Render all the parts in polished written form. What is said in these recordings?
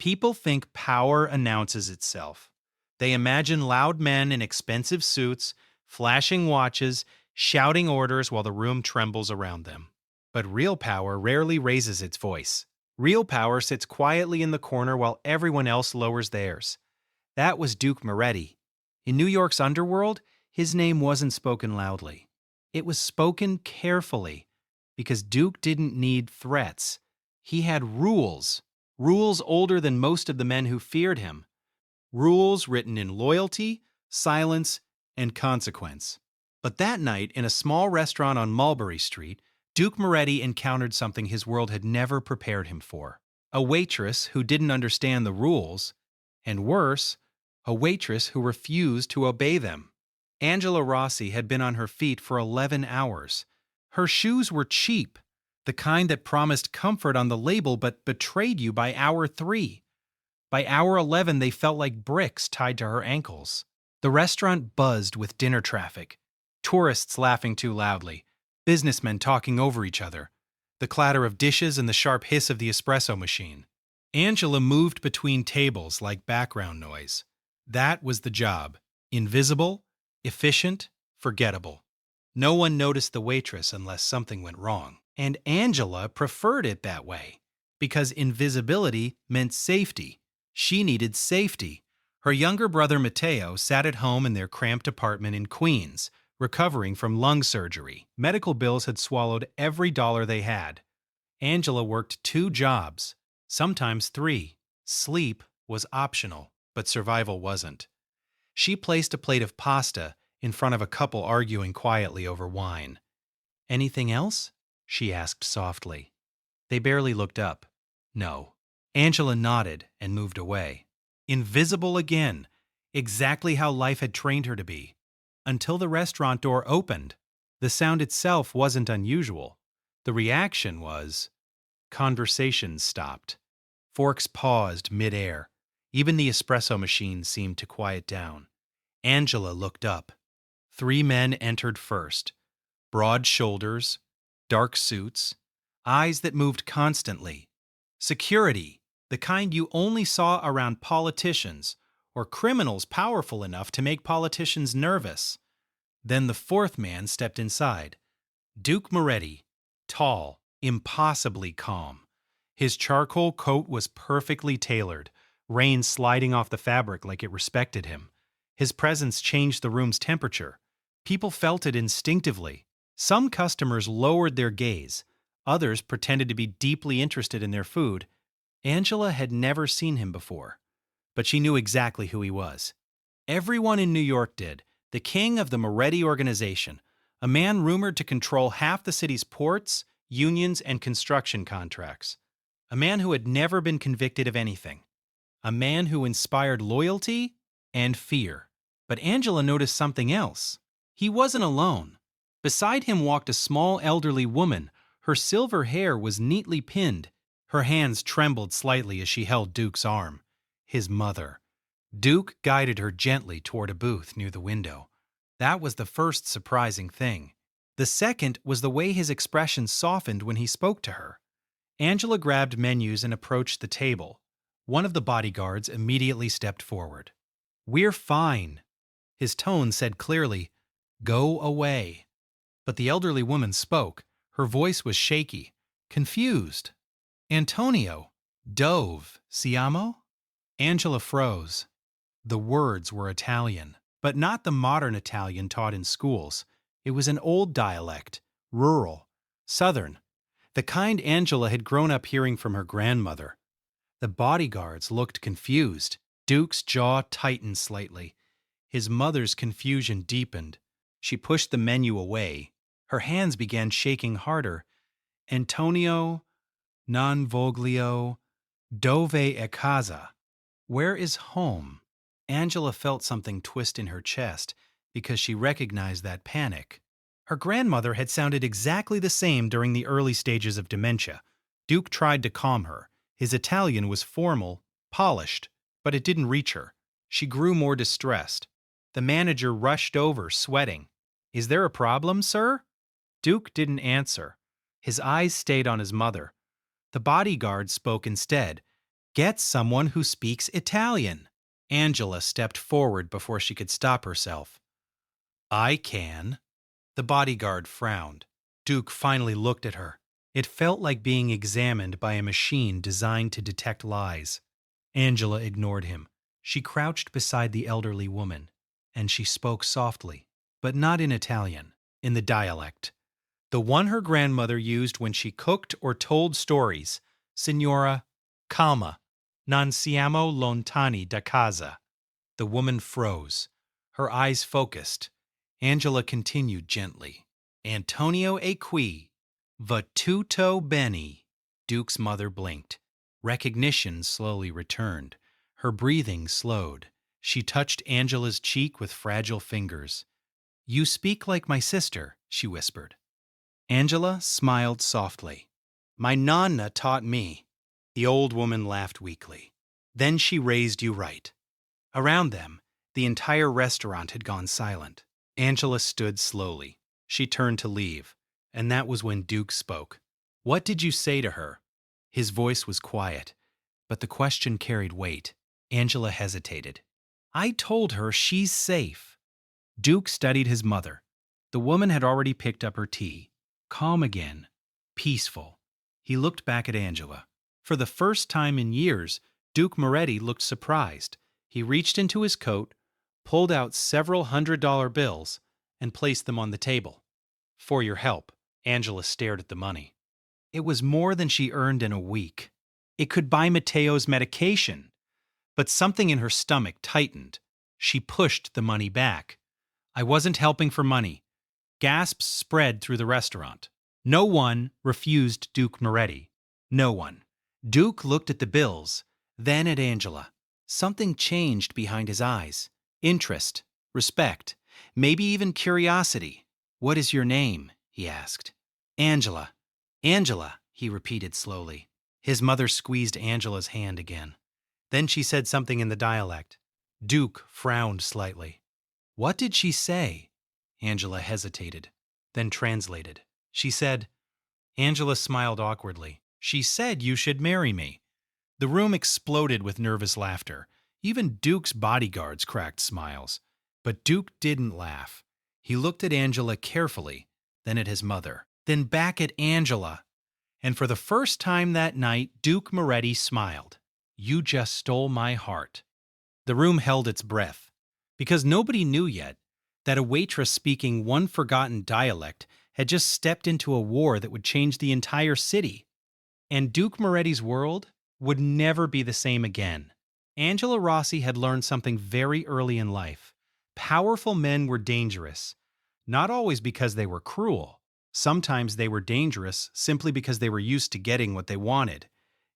People think power announces itself. They imagine loud men in expensive suits, flashing watches, shouting orders while the room trembles around them. But real power rarely raises its voice. Real power sits quietly in the corner while everyone else lowers theirs. That was Duke Moretti. In New York's underworld, his name wasn't spoken loudly. It was spoken carefully, because Duke didn't need threats. He had rules, rules older than most of the men who feared him. Rules written in loyalty, silence, and consequence. But that night, in a small restaurant on Mulberry Street, Duke Moretti encountered something his world had never prepared him for. A waitress who didn't understand the rules, and worse, a waitress who refused to obey them. Angela Rossi had been on her feet for 11 hours. Her shoes were cheap, the kind that promised comfort on the label but betrayed you by hour 3. By hour 11, they felt like bricks tied to her ankles. The restaurant buzzed with dinner traffic. Tourists laughing too loudly, businessmen talking over each other, the clatter of dishes and the sharp hiss of the espresso machine. Angela moved between tables like background noise. That was the job. Invisible, efficient, forgettable. No one noticed the waitress unless something went wrong. And Angela preferred it that way, because invisibility meant safety. She needed safety. Her younger brother Matteo sat at home in their cramped apartment in Queens, recovering from lung surgery. Medical bills had swallowed every dollar they had. Angela worked 2 jobs, sometimes 3. Sleep was optional, but survival wasn't. She placed a plate of pasta in front of a couple arguing quietly over wine. "Anything else?" she asked softly. They barely looked up. No. Angela nodded and moved away. Invisible again, exactly how life had trained her to be. Until the restaurant door opened. The sound itself wasn't unusual. The reaction was, conversations stopped. Forks paused mid-air. Even the espresso machine seemed to quiet down. Angela looked up. 3 men entered first. Broad shoulders, dark suits, eyes that moved constantly. Security, the kind you only saw around politicians or criminals powerful enough to make politicians nervous. Then the 4th man stepped inside. Duke Moretti, tall, impossibly calm. His charcoal coat was perfectly tailored, rain sliding off the fabric like it respected him. His presence changed the room's temperature. People felt it instinctively. Some customers lowered their gaze. Others pretended to be deeply interested in their food. Angela had never seen him before, but she knew exactly who he was. Everyone in New York did. The king of the Moretti organization, a man rumored to control half the city's ports, unions, and construction contracts. A man who had never been convicted of anything. A man who inspired loyalty and fear. But Angela noticed something else. He wasn't alone. Beside him walked a small elderly woman. Her silver hair was neatly pinned. Her hands trembled slightly as she held Duke's arm. His mother. Duke guided her gently toward a booth near the window. That was the first surprising thing. The second was the way his expression softened when he spoke to her. Angela grabbed menus and approached the table. One of the bodyguards immediately stepped forward. "We're fine." His tone said clearly, "Go away." But the elderly woman spoke. Her voice was shaky, confused. "Antonio, dove, siamo?" Angela froze. The words were Italian, but not the modern Italian taught in schools. It was an old dialect, rural, southern, the kind Angela had grown up hearing from her grandmother. The bodyguards looked confused. Duke's jaw tightened slightly. His mother's confusion deepened. She pushed the menu away. Her hands began shaking harder. "Antonio, non voglio, dove è casa?" Where is home? Angela felt something twist in her chest because she recognized that panic. Her grandmother had sounded exactly the same during the early stages of dementia. Duke tried to calm her. His Italian was formal, polished, but it didn't reach her. She grew more distressed. The manager rushed over, sweating. "Is there a problem, sir?" Duke didn't answer. His eyes stayed on his mother. The bodyguard spoke instead. Get someone who speaks Italian. Angela stepped forward before she could stop herself. I can. The bodyguard frowned. Duke finally looked at her. It felt like being examined by a machine designed to detect lies. Angela ignored him. She crouched beside the elderly woman, and she spoke softly, but not in Italian, in the dialect. The one her grandmother used when she cooked or told stories. Signora, calma, non siamo lontani da casa. The woman froze. Her eyes focused. Angela continued gently. Antonio è qui. Va tutto bene. Duke's mother blinked. Recognition slowly returned. Her breathing slowed. She touched Angela's cheek with fragile fingers. You speak like my sister, she whispered. Angela smiled softly. My nonna taught me. The old woman laughed weakly. Then she raised you right. Around them, the entire restaurant had gone silent. Angela stood slowly. She turned to leave, and that was when Duke spoke. What did you say to her? His voice was quiet, but the question carried weight. Angela hesitated. I told her she's safe. Duke studied his mother. The woman had already picked up her tea. Calm again. Peaceful. He looked back at Angela. For the first time in years, Duke Moretti looked surprised. He reached into his coat, pulled out several $100 bills, and placed them on the table. For your help, Angela stared at the money. It was more than she earned in a week. It could buy Matteo's medication. But something in her stomach tightened. She pushed the money back. I wasn't helping for money. Gasps spread through the restaurant. No one refused Duke Moretti. No one. Duke looked at the bills, then at Angela. Something changed behind his eyes. Interest, respect, maybe even curiosity. What is your name? He asked. Angela. Angela, he repeated slowly. His mother squeezed Angela's hand again. Then she said something in the dialect. Duke frowned slightly. What did she say? Angela hesitated, then translated. She said, Angela smiled awkwardly. She said you should marry me. The room exploded with nervous laughter. Even Duke's bodyguards cracked smiles. But Duke didn't laugh. He looked at Angela carefully, then at his mother, then back at Angela. And for the first time that night, Duke Moretti smiled. You just stole my heart. The room held its breath, because nobody knew yet that a waitress speaking one forgotten dialect had just stepped into a war that would change the entire city. And Duke Moretti's world would never be the same again. Angela Rossi had learned something very early in life. Powerful men were dangerous, not always because they were cruel. Sometimes they were dangerous simply because they were used to getting what they wanted.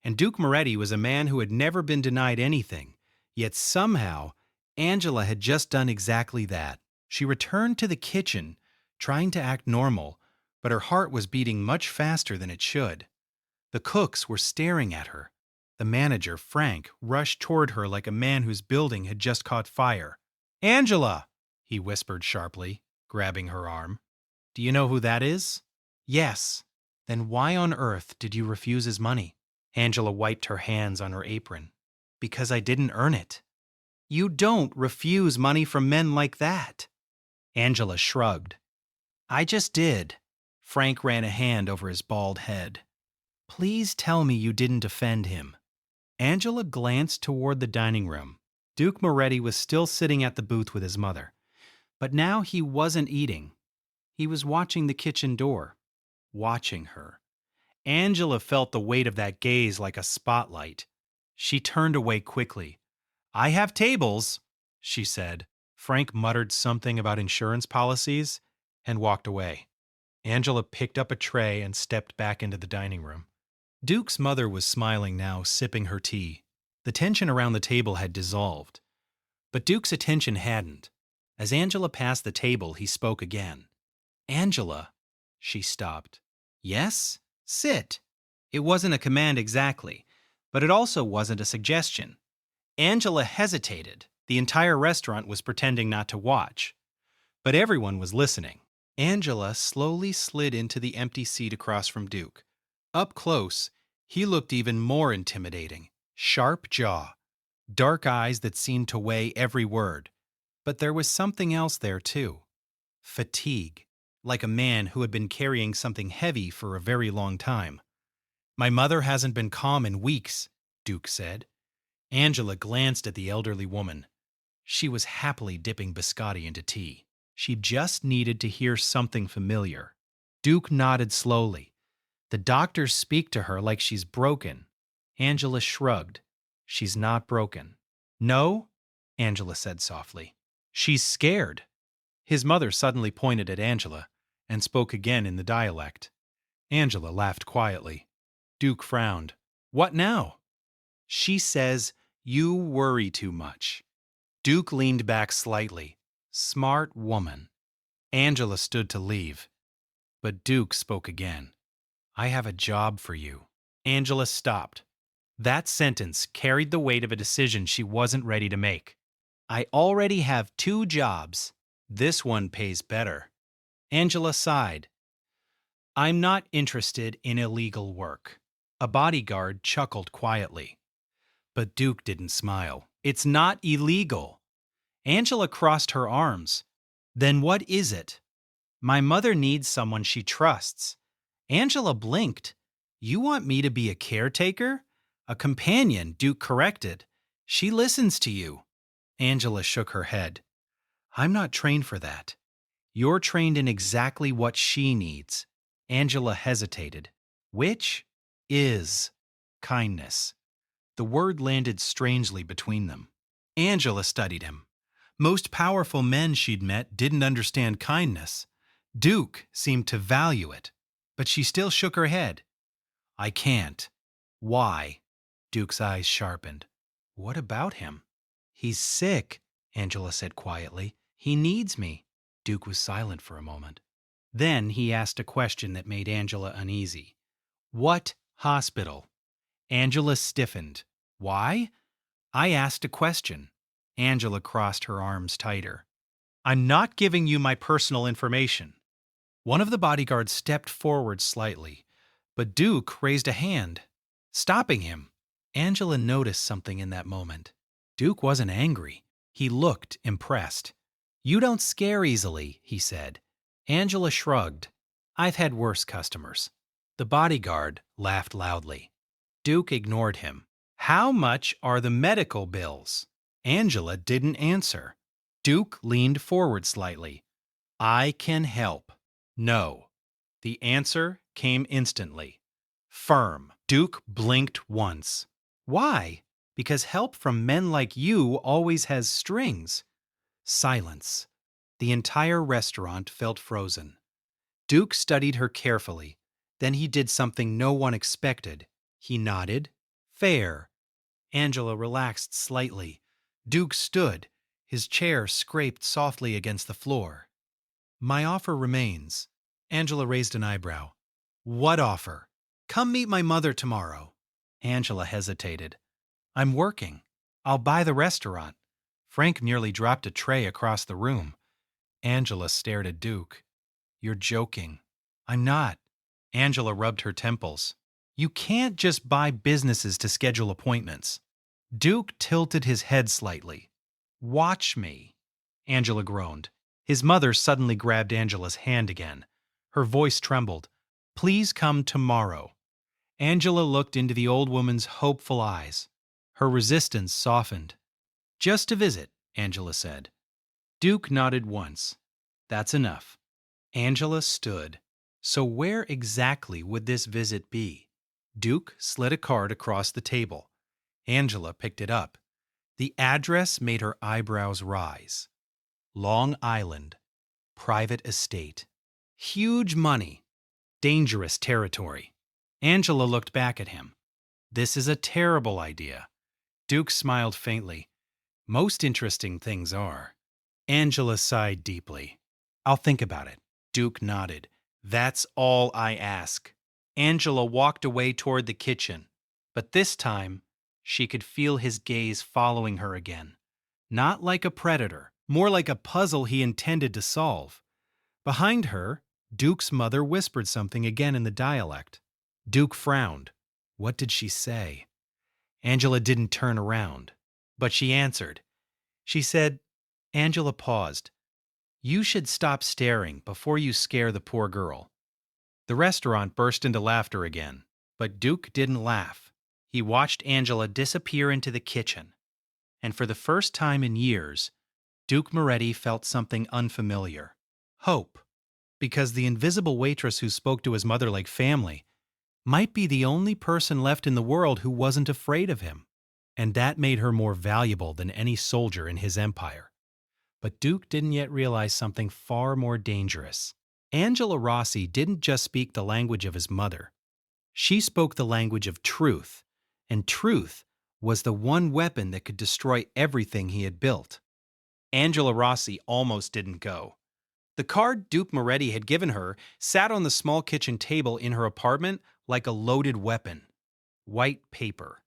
And Duke Moretti was a man who had never been denied anything. Yet somehow, Angela had just done exactly that. She returned to the kitchen, trying to act normal, but her heart was beating much faster than it should. The cooks were staring at her. The manager, Frank, rushed toward her like a man whose building had just caught fire. Angela, he whispered sharply, grabbing her arm. Do you know who that is? Yes. Then why on earth did you refuse his money? Angela wiped her hands on her apron. Because I didn't earn it. You don't refuse money from men like that. Angela shrugged. I just did. Frank ran a hand over his bald head. Please tell me you didn't offend him. Angela glanced toward the dining room. Duke Moretti was still sitting at the booth with his mother. But now he wasn't eating. He was watching the kitchen door. Watching her. Angela felt the weight of that gaze like a spotlight. She turned away quickly. I have tables, she said. Frank muttered something about insurance policies and walked away. Angela picked up a tray and stepped back into the dining room. Duke's mother was smiling now, sipping her tea. The tension around the table had dissolved. But Duke's attention hadn't. As Angela passed the table, he spoke again. Angela. She stopped. Yes? Sit. It wasn't a command exactly, but it also wasn't a suggestion. Angela hesitated. The entire restaurant was pretending not to watch. But everyone was listening. Angela slowly slid into the empty seat across from Duke. Up close, he looked even more intimidating. Sharp jaw, dark eyes that seemed to weigh every word. But there was something else there, too. Fatigue, like a man who had been carrying something heavy for a very long time. My mother hasn't been calm in weeks, Duke said. Angela glanced at the elderly woman. She was happily dipping biscotti into tea. She just needed to hear something familiar. Duke nodded slowly. The doctors speak to her like she's broken. Angela shrugged. She's not broken. No, Angela said softly. She's scared. His mother suddenly pointed at Angela and spoke again in the dialect. Angela laughed quietly. Duke frowned. What now? She says, you worry too much. Duke leaned back slightly. Smart woman. Angela stood to leave. But Duke spoke again. I have a job for you. Angela stopped. That sentence carried the weight of a decision she wasn't ready to make. I already have 2 jobs. This one pays better. Angela sighed. I'm not interested in illegal work. A bodyguard chuckled quietly. But Duke didn't smile. It's not illegal. Angela crossed her arms. Then what is it? My mother needs someone she trusts. Angela blinked. You want me to be a caretaker? A companion, Duke corrected. She listens to you. Angela shook her head. I'm not trained for that. You're trained in exactly what she needs. Angela hesitated. Which is kindness. The word landed strangely between them. Angela studied him. Most powerful men she'd met didn't understand kindness. Duke seemed to value it, but she still shook her head. I can't. Why? Duke's eyes sharpened. What about him? He's sick, Angela said quietly. He needs me. Duke was silent for a moment. Then he asked a question that made Angela uneasy. What hospital? Angela stiffened. Why? I asked a question. Angela crossed her arms tighter. I'm not giving you my personal information. One of the bodyguards stepped forward slightly, but Duke raised a hand, stopping him. Angela noticed something in that moment. Duke wasn't angry. He looked impressed. You don't scare easily, he said. Angela shrugged. I've had worse customers. The bodyguard laughed loudly. Duke ignored him. How much are the medical bills? Angela didn't answer. Duke leaned forward slightly. I can help. No. The answer came instantly. Firm. Duke blinked once. Why? Because help from men like you always has strings. Silence. The entire restaurant felt frozen. Duke studied her carefully. Then he did something no one expected. He nodded. Fair. Angela relaxed slightly. Duke stood. His chair scraped softly against the floor. My offer remains. Angela raised an eyebrow. What offer? Come meet my mother tomorrow. Angela hesitated. I'm working. I'll buy the restaurant. Frank nearly dropped a tray across the room. Angela stared at Duke. You're joking. I'm not. Angela rubbed her temples. You can't just buy businesses to schedule appointments. Duke tilted his head slightly. Watch me. Angela groaned. His mother suddenly grabbed Angela's hand again. Her voice trembled. Please come tomorrow. Angela looked into the old woman's hopeful eyes. Her resistance softened. Just to visit, Angela said. Duke nodded once. That's enough. Angela stood. So where exactly would this visit be? Duke slid a card across the table. Angela picked it up. The address made her eyebrows rise. Long Island. Private estate. Huge money. Dangerous territory. Angela looked back at him. This is a terrible idea. Duke smiled faintly. Most interesting things are. Angela sighed deeply. I'll think about it. Duke nodded. That's all I ask. Angela walked away toward the kitchen, but this time she could feel his gaze following her again. Not like a predator, more like a puzzle he intended to solve. Behind her, Duke's mother whispered something again in the dialect. Duke frowned. What did she say? Angela didn't turn around, but she answered. She said, Angela paused. You should stop staring before you scare the poor girl. The restaurant burst into laughter again, but Duke didn't laugh. He watched Angela disappear into the kitchen, and for the first time in years, Duke Moretti felt something unfamiliar. Hope. Because the invisible waitress who spoke to his mother like family might be the only person left in the world who wasn't afraid of him. And that made her more valuable than any soldier in his empire. But Duke didn't yet realize something far more dangerous. Angela Rossi didn't just speak the language of his mother. She spoke the language of truth, and truth was the one weapon that could destroy everything he had built. Angela Rossi almost didn't go. The card Duke Moretti had given her sat on the small kitchen table in her apartment like a loaded weapon. White paper,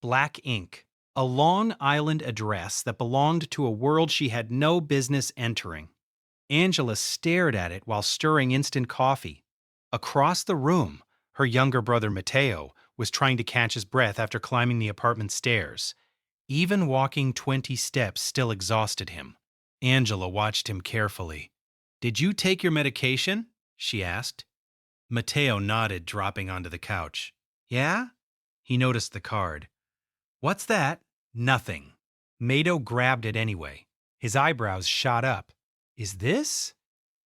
black ink, a Long Island address that belonged to a world she had no business entering. Angela stared at it while stirring instant coffee. Across the room, her younger brother Matteo was trying to catch his breath after climbing the apartment stairs. Even walking 20 steps still exhausted him. Angela watched him carefully. Did you take your medication? She asked. Matteo nodded, dropping onto the couch. Yeah? He noticed the card. What's that? Nothing. Mato grabbed it anyway. His eyebrows shot up. Is this?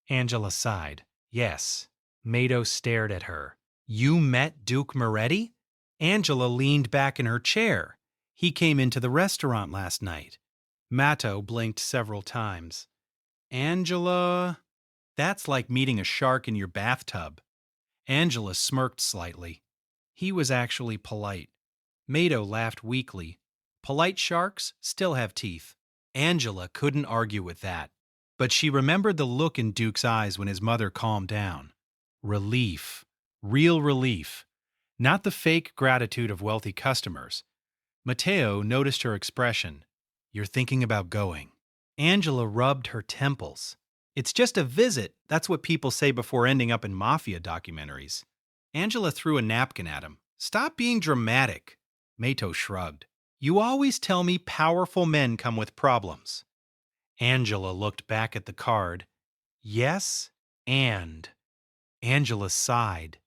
Angela sighed. Yes. Mato stared at her. You met Duke Moretti? Angela leaned back in her chair. He came into the restaurant last night. Mato blinked several times. Angela, that's like meeting a shark in your bathtub. Angela smirked slightly. He was actually polite. Mato laughed weakly. Polite sharks still have teeth. Angela couldn't argue with that. But she remembered the look in Duke's eyes when his mother calmed down. Relief. Real relief. Not the fake gratitude of wealthy customers. Matteo noticed her expression. You're thinking about going. Angela rubbed her temples. It's just a visit. That's what people say before ending up in Mafia documentaries. Angela threw a napkin at him. Stop being dramatic. Mato shrugged. You always tell me powerful men come with problems. Angela looked back at the card. Yes, and. Angela sighed.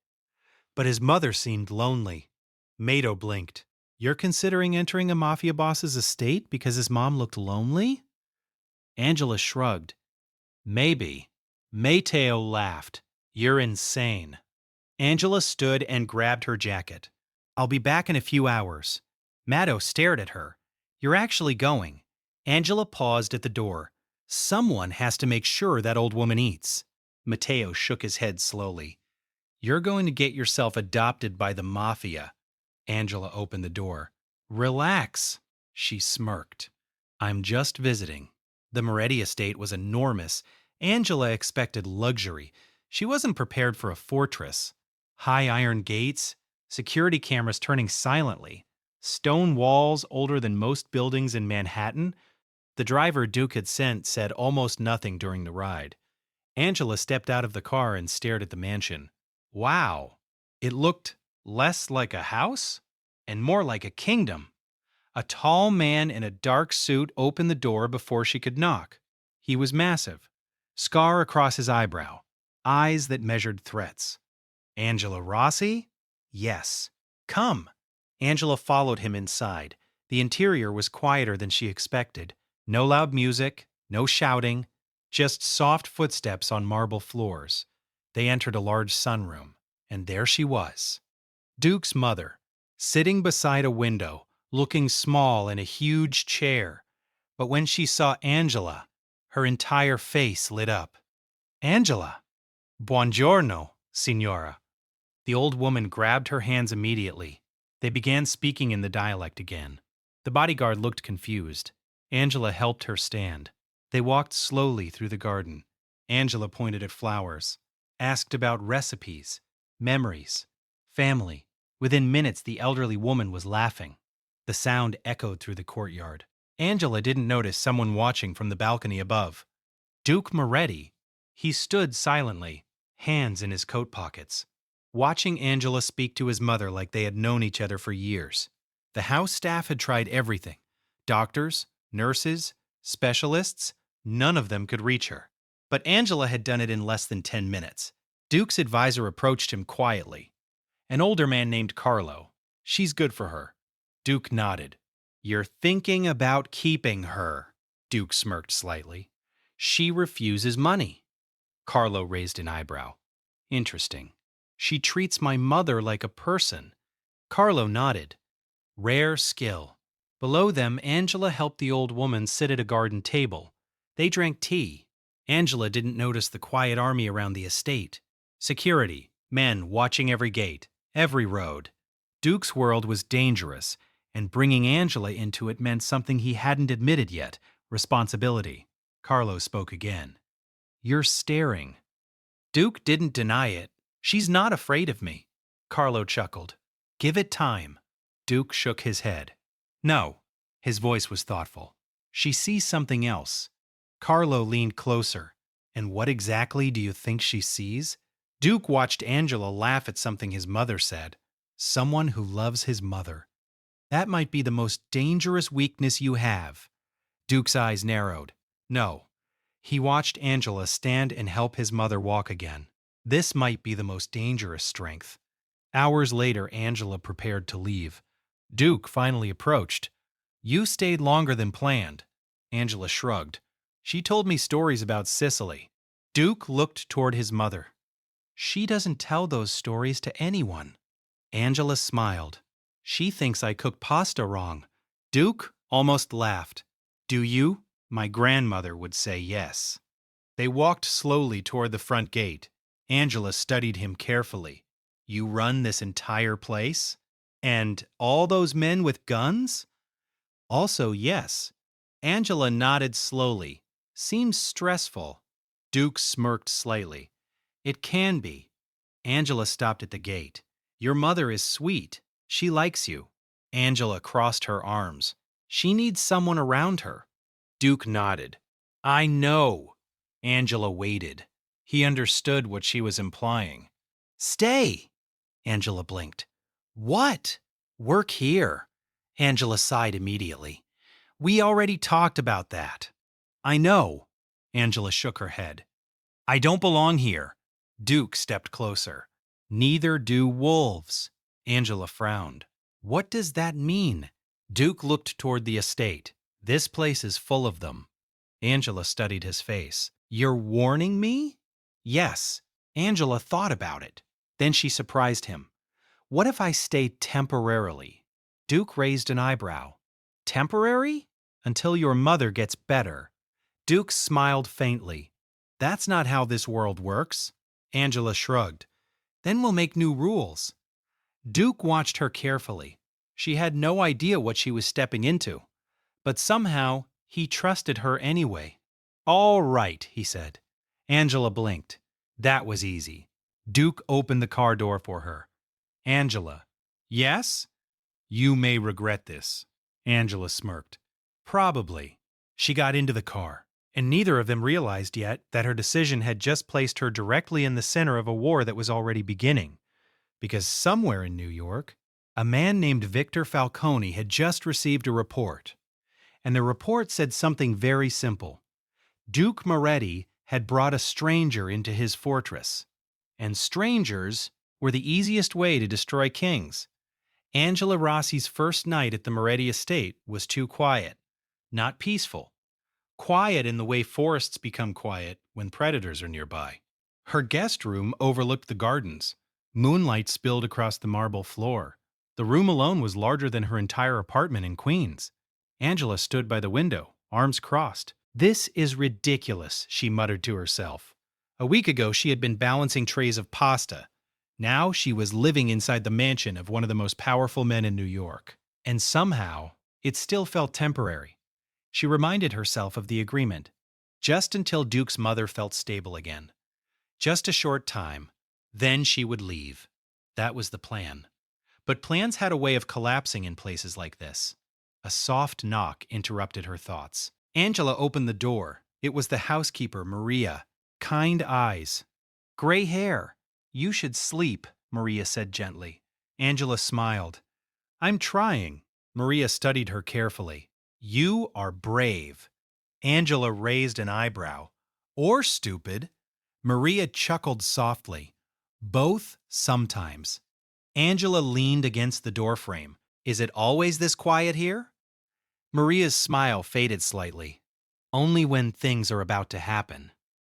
But his mother seemed lonely. Mato blinked. You're considering entering a mafia boss's estate because his mom looked lonely? Angela shrugged. Maybe. Matteo laughed. You're insane. Angela stood and grabbed her jacket. I'll be back in a few hours. Mato stared at her. You're actually going. Angela paused at the door. Someone has to make sure that old woman eats. Matteo shook his head slowly. You're going to get yourself adopted by the Mafia. Angela opened the door. Relax, she smirked. I'm just visiting. The Moretti estate was enormous. Angela expected luxury. She wasn't prepared for a fortress. High iron gates, security cameras turning silently, stone walls older than most buildings in Manhattan. The driver Duke had sent said almost nothing during the ride. Angela stepped out of the car and stared at the mansion. Wow, it looked less like a house and more like a kingdom. A tall man in a dark suit opened the door before she could knock. He was massive, scar across his eyebrow, eyes that measured threats. Angela Rossi? Yes. Come. Angela followed him inside. The interior was quieter than she expected. No loud music, no shouting, just soft footsteps on marble floors. They entered a large sunroom, and there she was. Duke's mother, sitting beside a window, looking small in a huge chair. But when she saw Angela, her entire face lit up. Angela! Buongiorno, signora. The old woman grabbed her hands immediately. They began speaking in the dialect again. The bodyguard looked confused. Angela helped her stand. They walked slowly through the garden. Angela pointed at flowers, asked about recipes, memories, family. Within minutes, the elderly woman was laughing. The sound echoed through the courtyard. Angela didn't notice someone watching from the balcony above. Duke Moretti. He stood silently, hands in his coat pockets, watching Angela speak to his mother like they had known each other for years. The house staff had tried everything. Doctors, nurses, specialists, none of them could reach her. But Angela had done it in less than 10 minutes. Duke's advisor approached him quietly. An older man named Carlo. She's good for her. Duke nodded. You're thinking about keeping her. Duke smirked slightly. She refuses money. Carlo raised an eyebrow. Interesting. She treats my mother like a person. Carlo nodded. Rare skill. Below them, Angela helped the old woman sit at a garden table. They drank tea. Angela didn't notice the quiet army around the estate. Security, men watching every gate, every road. Duke's world was dangerous, and bringing Angela into it meant something he hadn't admitted yet, responsibility. Carlo spoke again. You're staring. Duke didn't deny it. She's not afraid of me. Carlo chuckled. Give it time. Duke shook his head. No. His voice was thoughtful. She sees something else. Carlo leaned closer. And what exactly do you think she sees? Duke watched Angela laugh at something his mother said. Someone who loves his mother. That might be the most dangerous weakness you have. Duke's eyes narrowed. No. He watched Angela stand and help his mother walk again. This might be the most dangerous strength. Hours later, Angela prepared to leave. Duke finally approached. You stayed longer than planned. Angela shrugged. She told me stories about Sicily. Duke looked toward his mother. She doesn't tell those stories to anyone. Angela smiled. She thinks I cook pasta wrong. Duke almost laughed. Do you? My grandmother would say yes. They walked slowly toward the front gate. Angela studied him carefully. You run this entire place? And all those men with guns? Also, yes. Angela nodded slowly. Seems stressful. Duke smirked slightly. It can be. Angela stopped at the gate. Your mother is sweet. She likes you. Angela crossed her arms. She needs someone around her. Duke nodded. I know. Angela waited. He understood what she was implying. Stay. Angela blinked. What? Work here. Angela sighed immediately. We already talked about that. I know. Angela shook her head. I don't belong here. Duke stepped closer. Neither do wolves. Angela frowned. What does that mean? Duke looked toward the estate. This place is full of them. Angela studied his face. You're warning me? Yes. Angela thought about it. Then she surprised him. What if I stay temporarily? Duke raised an eyebrow. Temporary? Until your mother gets better. Duke smiled faintly. That's not how this world works. Angela shrugged. Then we'll make new rules. Duke watched her carefully. She had no idea what she was stepping into. But somehow, he trusted her anyway. All right, he said. Angela blinked. That was easy. Duke opened the car door for her. Angela. Yes? You may regret this. Angela smirked. Probably. She got into the car, and neither of them realized yet that her decision had just placed her directly in the center of a war that was already beginning. Because somewhere in New York, a man named Victor Falcone had just received a report. And the report said something very simple. Duke Moretti had brought a stranger into his fortress. And strangers were the easiest way to destroy kings. Angela Rossi's first night at the Moretti estate was too quiet, not peaceful. Quiet in the way forests become quiet when predators are nearby. Her guest room overlooked the gardens. Moonlight spilled across the marble floor. The room alone was larger than her entire apartment in Queens. Angela stood by the window, arms crossed. This is ridiculous, she muttered to herself. A week ago, she had been balancing trays of pasta. Now she was living inside the mansion of one of the most powerful men in New York. And somehow, it still felt temporary. She reminded herself of the agreement. Just until Duke's mother felt stable again. Just a short time. Then she would leave. That was the plan. But plans had a way of collapsing in places like this. A soft knock interrupted her thoughts. Angela opened the door. It was the housekeeper, Maria. Kind eyes. Gray hair. You should sleep, Maria said gently. Angela smiled. I'm trying. Maria studied her carefully. You are brave. Angela raised an eyebrow. Or stupid. Maria chuckled softly. Both sometimes. Angela leaned against the doorframe. Is it always this quiet here? Maria's smile faded slightly. Only when things are about to happen.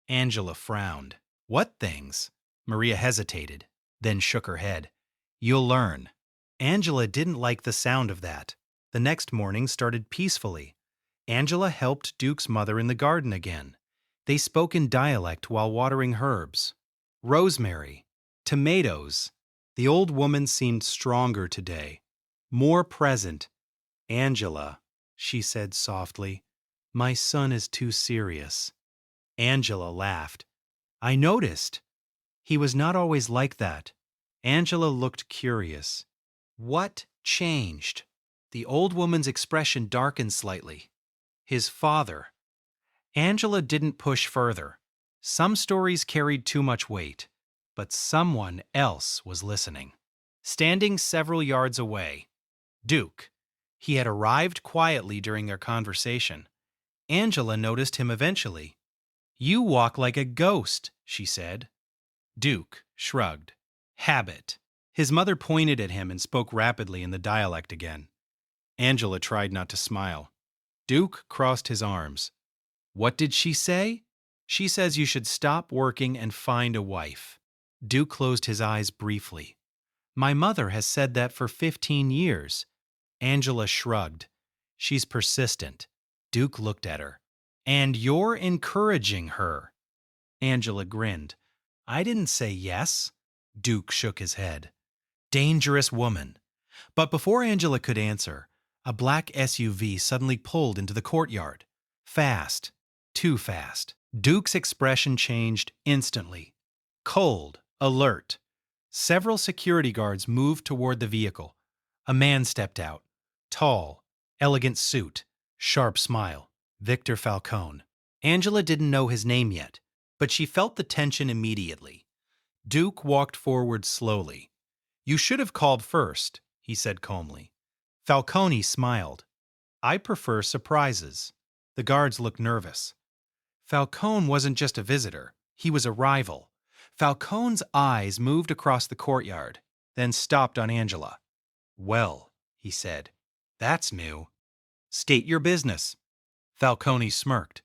Angela frowned. What things? Maria hesitated, then shook her head. You'll learn. Angela didn't like the sound of that. The next morning started peacefully. Angela helped Duke's mother in the garden again. They spoke in dialect while watering herbs. Rosemary, tomatoes. The old woman seemed stronger today, more present. Angela, she said softly, my son is too serious. Angela laughed. I noticed. He was not always like that. Angela looked curious. What changed? The old woman's expression darkened slightly. His father. Angela didn't push further. Some stories carried too much weight, but someone else was listening. Standing several yards away, Duke. He had arrived quietly during their conversation. Angela noticed him eventually. You walk like a ghost, she said. Duke shrugged. Habit. His mother pointed at him and spoke rapidly in the dialect again. Angela tried not to smile. Duke crossed his arms. What did she say? She says you should stop working and find a wife. Duke closed his eyes briefly. My mother has said that for 15 years. Angela shrugged. She's persistent. Duke looked at her. And you're encouraging her. Angela grinned. I didn't say yes. Duke shook his head. Dangerous woman. But before Angela could answer, a black SUV suddenly pulled into the courtyard. Fast. Too fast. Duke's expression changed instantly. Cold. Alert. Several security guards moved toward the vehicle. A man stepped out. Tall. Elegant suit. Sharp smile. Victor Falcone. Angela didn't know his name yet, but she felt the tension immediately. Duke walked forward slowly. You should have called first, he said calmly. Falcone smiled. I prefer surprises. The guards looked nervous. Falcone wasn't just a visitor. He was a rival. Falcone's eyes moved across the courtyard, then stopped on Angela. Well, he said, that's new. State your business. Falcone smirked.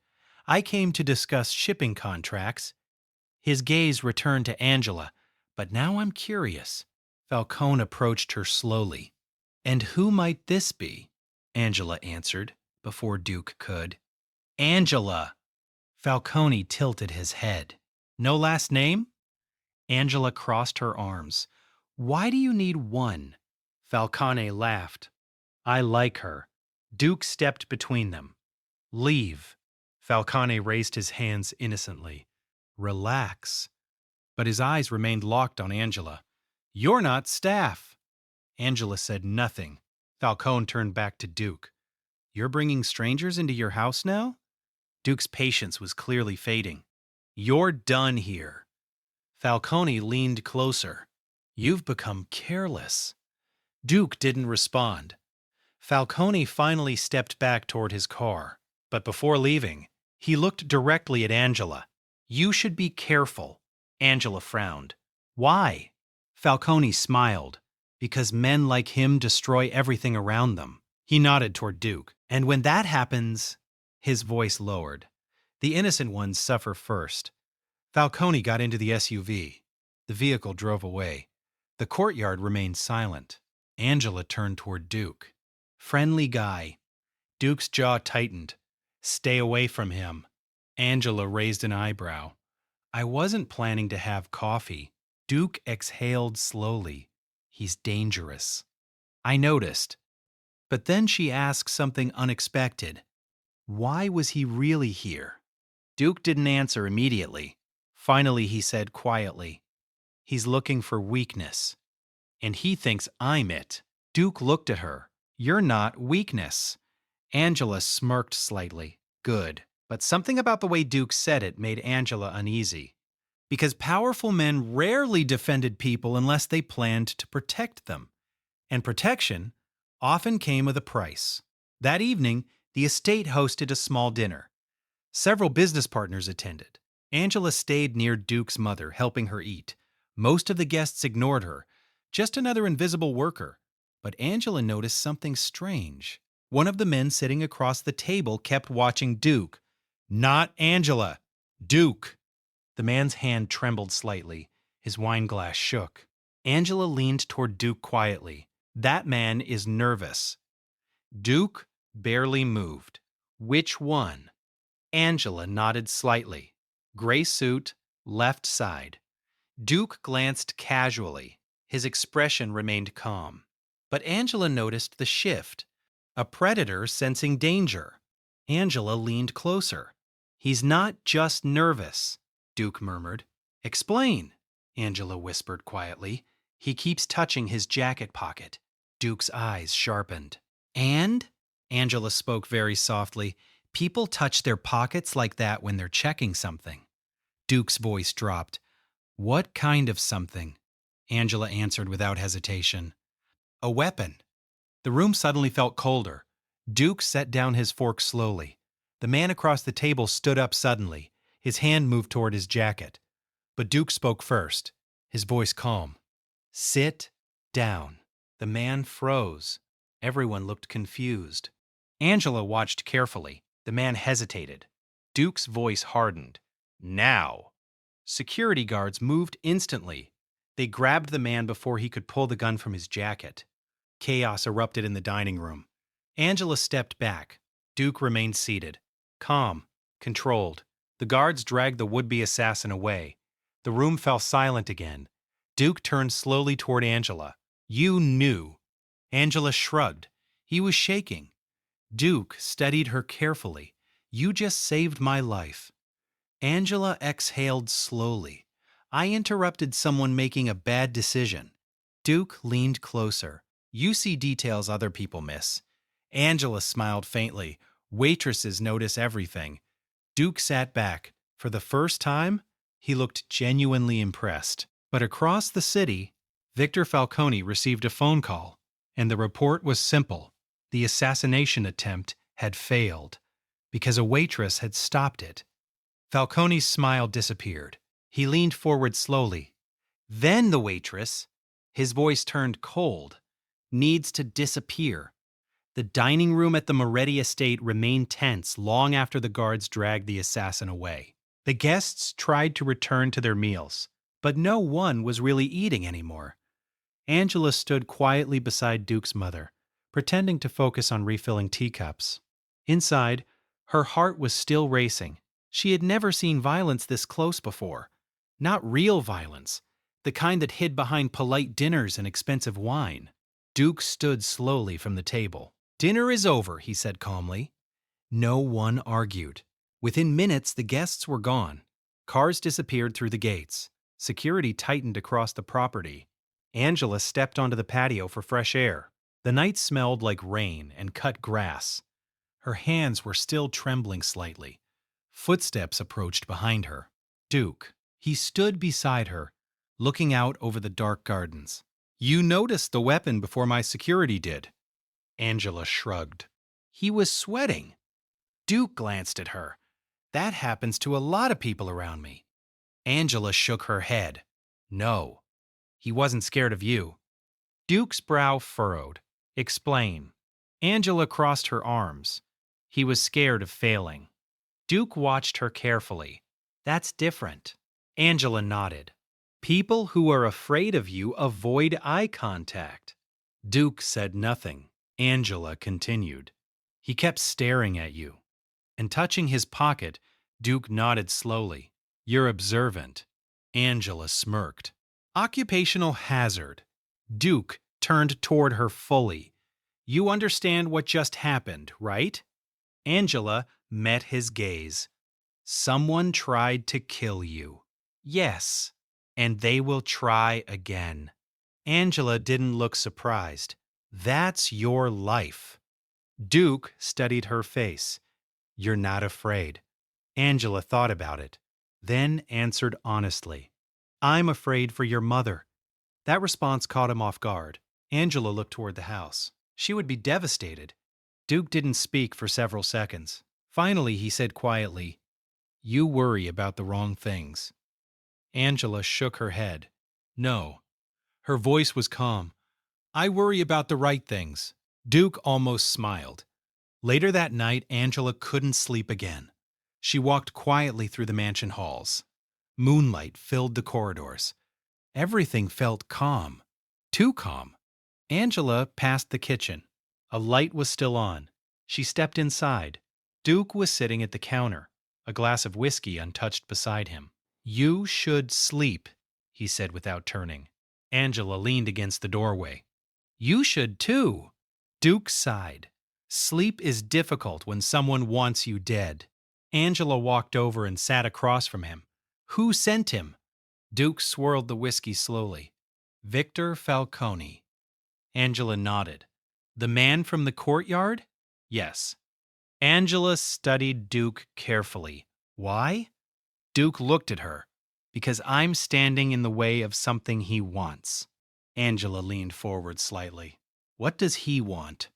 I came to discuss shipping contracts. His gaze returned to Angela, but now I'm curious. Falcone approached her slowly. And who might this be? Angela answered, before Duke could. Angela! Falcone tilted his head. No last name? Angela crossed her arms. Why do you need one? Falcone laughed. I like her. Duke stepped between them. Leave. Falcone raised his hands innocently. Relax. But his eyes remained locked on Angela. You're not staff. Angela said nothing. Falcone turned back to Duke. You're bringing strangers into your house now? Duke's patience was clearly fading. You're done here. Falcone leaned closer. You've become careless. Duke didn't respond. Falcone finally stepped back toward his car. But before leaving, he looked directly at Angela. You should be careful. Angela frowned. Why? Falcone smiled. Because men like him destroy everything around them. He nodded toward Duke. And when that happens, his voice lowered. The innocent ones suffer first. Falcone got into the SUV. The vehicle drove away. The courtyard remained silent. Angela turned toward Duke. Friendly guy. Duke's jaw tightened. Stay away from him. Angela raised an eyebrow. I wasn't planning to have coffee. Duke exhaled slowly. He's dangerous. I noticed. But then she asked something unexpected. Why was he really here? Duke didn't answer immediately. Finally, he said quietly, he's looking for weakness. And he thinks I'm it. Duke looked at her. You're not weakness. Angela smirked slightly. Good. But something about the way Duke said it made Angela uneasy. Because powerful men rarely defended people unless they planned to protect them. And protection often came with a price. That evening, the estate hosted a small dinner. Several business partners attended. Angela stayed near Duke's mother, helping her eat. Most of the guests ignored her, just another invisible worker. But Angela noticed something strange. One of the men sitting across the table kept watching Duke. Not Angela, Duke. The man's hand trembled slightly. His wine glass shook. Angela leaned toward Duke quietly. That man is nervous. Duke barely moved. Which one? Angela nodded slightly. Gray suit, left side. Duke glanced casually. His expression remained calm. But Angela noticed the shift. A predator sensing danger. Angela leaned closer. He's not just nervous, Duke murmured. Explain, Angela whispered quietly. He keeps touching his jacket pocket. Duke's eyes sharpened. And? Angela spoke very softly. People touch their pockets like that when they're checking something. Duke's voice dropped. What kind of something? Angela answered without hesitation. A weapon. The room suddenly felt colder. Duke set down his fork slowly. The man across the table stood up suddenly. His hand moved toward his jacket. But Duke spoke first, his voice calm. Sit down. The man froze. Everyone looked confused. Angela watched carefully. The man hesitated. Duke's voice hardened. Now. Security guards moved instantly. They grabbed the man before he could pull the gun from his jacket. Chaos erupted in the dining room. Angela stepped back. Duke remained seated, calm, controlled. The guards dragged the would-be assassin away. The room fell silent again. Duke turned slowly toward Angela. You knew. Angela shrugged. He was shaking. Duke studied her carefully. You just saved my life. Angela exhaled slowly. I interrupted someone making a bad decision. Duke leaned closer. You see details other people miss. Angela smiled faintly. Waitresses notice everything. Duke sat back. For the first time, he looked genuinely impressed. But across the city, Victor Falcone received a phone call, and the report was simple. The assassination attempt had failed, because a waitress had stopped it. Falcone's smile disappeared. He leaned forward slowly. Then the waitress, his voice turned cold, needs to disappear. The dining room at the Moretti estate remained tense long after the guards dragged the assassin away. The guests tried to return to their meals, but no one was really eating anymore. Angela stood quietly beside Duke's mother, pretending to focus on refilling teacups. Inside, her heart was still racing. She had never seen violence this close before. Not real violence, the kind that hid behind polite dinners and expensive wine. Duke stood slowly from the table. Dinner is over, he said calmly. No one argued. Within minutes, the guests were gone. Cars disappeared through the gates. Security tightened across the property. Angela stepped onto the patio for fresh air. The night smelled like rain and cut grass. Her hands were still trembling slightly. Footsteps approached behind her. Duke. He stood beside her, looking out over the dark gardens. You noticed the weapon before my security did. Angela shrugged. He was sweating. Duke glanced at her. That happens to a lot of people around me. Angela shook her head. No. He wasn't scared of you. Duke's brow furrowed. Explain. Angela crossed her arms. He was scared of failing. Duke watched her carefully. That's different. Angela nodded. People who are afraid of you avoid eye contact. Duke said nothing. Angela continued. He kept staring at you. And touching his pocket, Duke nodded slowly. You're observant. Angela smirked. Occupational hazard. Duke turned toward her fully. You understand what just happened, right? Angela met his gaze. Someone tried to kill you. Yes, and they will try again. Angela didn't look surprised. That's your life. Duke studied her face. You're not afraid. Angela thought about it, then answered honestly. I'm afraid for your mother. That response caught him off guard. Angela looked toward the house. She would be devastated. Duke didn't speak for several seconds. Finally, he said quietly, "You worry about the wrong things." Angela shook her head. "No." Her voice was calm. "I worry about the right things." Duke almost smiled. Later that night, Angela couldn't sleep again. She walked quietly through the mansion halls. Moonlight filled the corridors. Everything felt calm. Too calm. Angela passed the kitchen. A light was still on. She stepped inside. Duke was sitting at the counter, a glass of whiskey untouched beside him. "You should sleep," he said without turning. Angela leaned against the doorway. "You should too." Duke sighed. "Sleep is difficult when someone wants you dead." Angela walked over and sat across from him. "Who sent him?" Duke swirled the whiskey slowly. "Victor Falcone." Angela nodded. "The man from the courtyard?" "Yes." Angela studied Duke carefully. "Why?" Duke looked at her. "Because I'm standing in the way of something he wants." Angela leaned forward slightly. "What does he want?"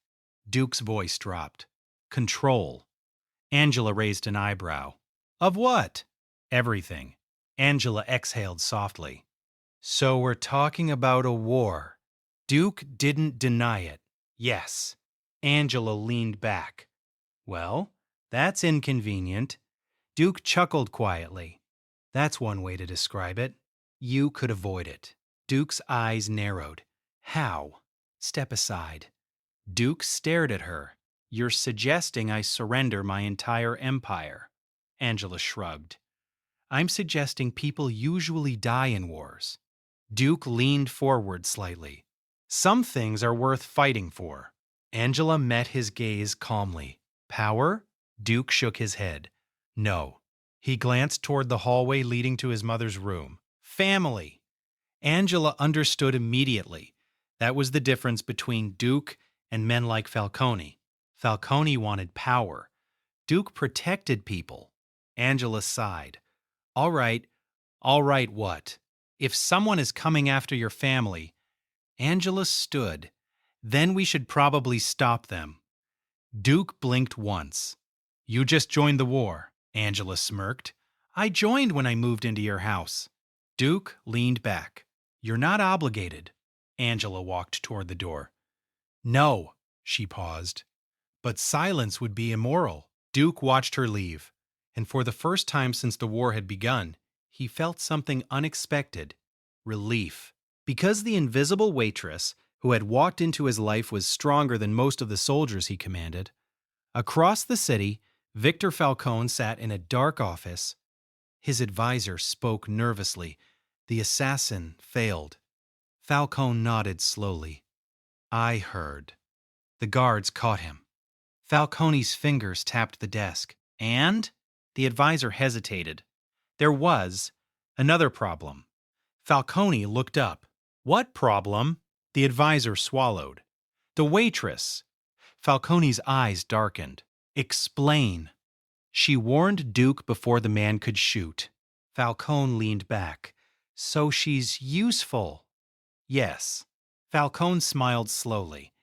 Duke's voice dropped. "Control." Angela raised an eyebrow. "Of what?" "Everything." Angela exhaled softly. "So we're talking about a war." Duke didn't deny it. "Yes." Angela leaned back. "Well, that's inconvenient." Duke chuckled quietly. "That's one way to describe it. You could avoid it." Duke's eyes narrowed. "How?" "Step aside." Duke stared at her. "You're suggesting I surrender my entire empire." Angela shrugged. "I'm suggesting people usually die in wars." Duke leaned forward slightly. "Some things are worth fighting for." Angela met his gaze calmly. "Power?" Duke shook his head. "No." He glanced toward the hallway leading to his mother's room. "Family." Angela understood immediately. That was the difference between Duke and men like Falcone. Falcone wanted power. Duke protected people. Angela sighed. All right what? If someone is coming after your family." Angela stood. "Then we should probably stop them." Duke blinked once. "You just joined the war." Angela smirked. "I joined when I moved into your house." Duke leaned back. "You're not obligated." Angela walked toward the door. "No." She paused. "But silence would be immoral." Duke watched her leave. And for the first time since the war had begun, he felt something unexpected. Relief. Because the invisible waitress who had walked into his life was stronger than most of the soldiers he commanded. Across the city, Victor Falcone sat in a dark office. His advisor spoke nervously. The assassin failed. Falcone nodded slowly. "I heard." The guards caught him. Falcone's fingers tapped the desk. "And?" The advisor hesitated. "There was another problem." Falcone looked up. "What problem?" The advisor swallowed. "The waitress." Falcone's eyes darkened. "Explain." "She warned Duke before the man could shoot." Falcone leaned back. "So she's useful." "Yes." Falcone smiled slowly.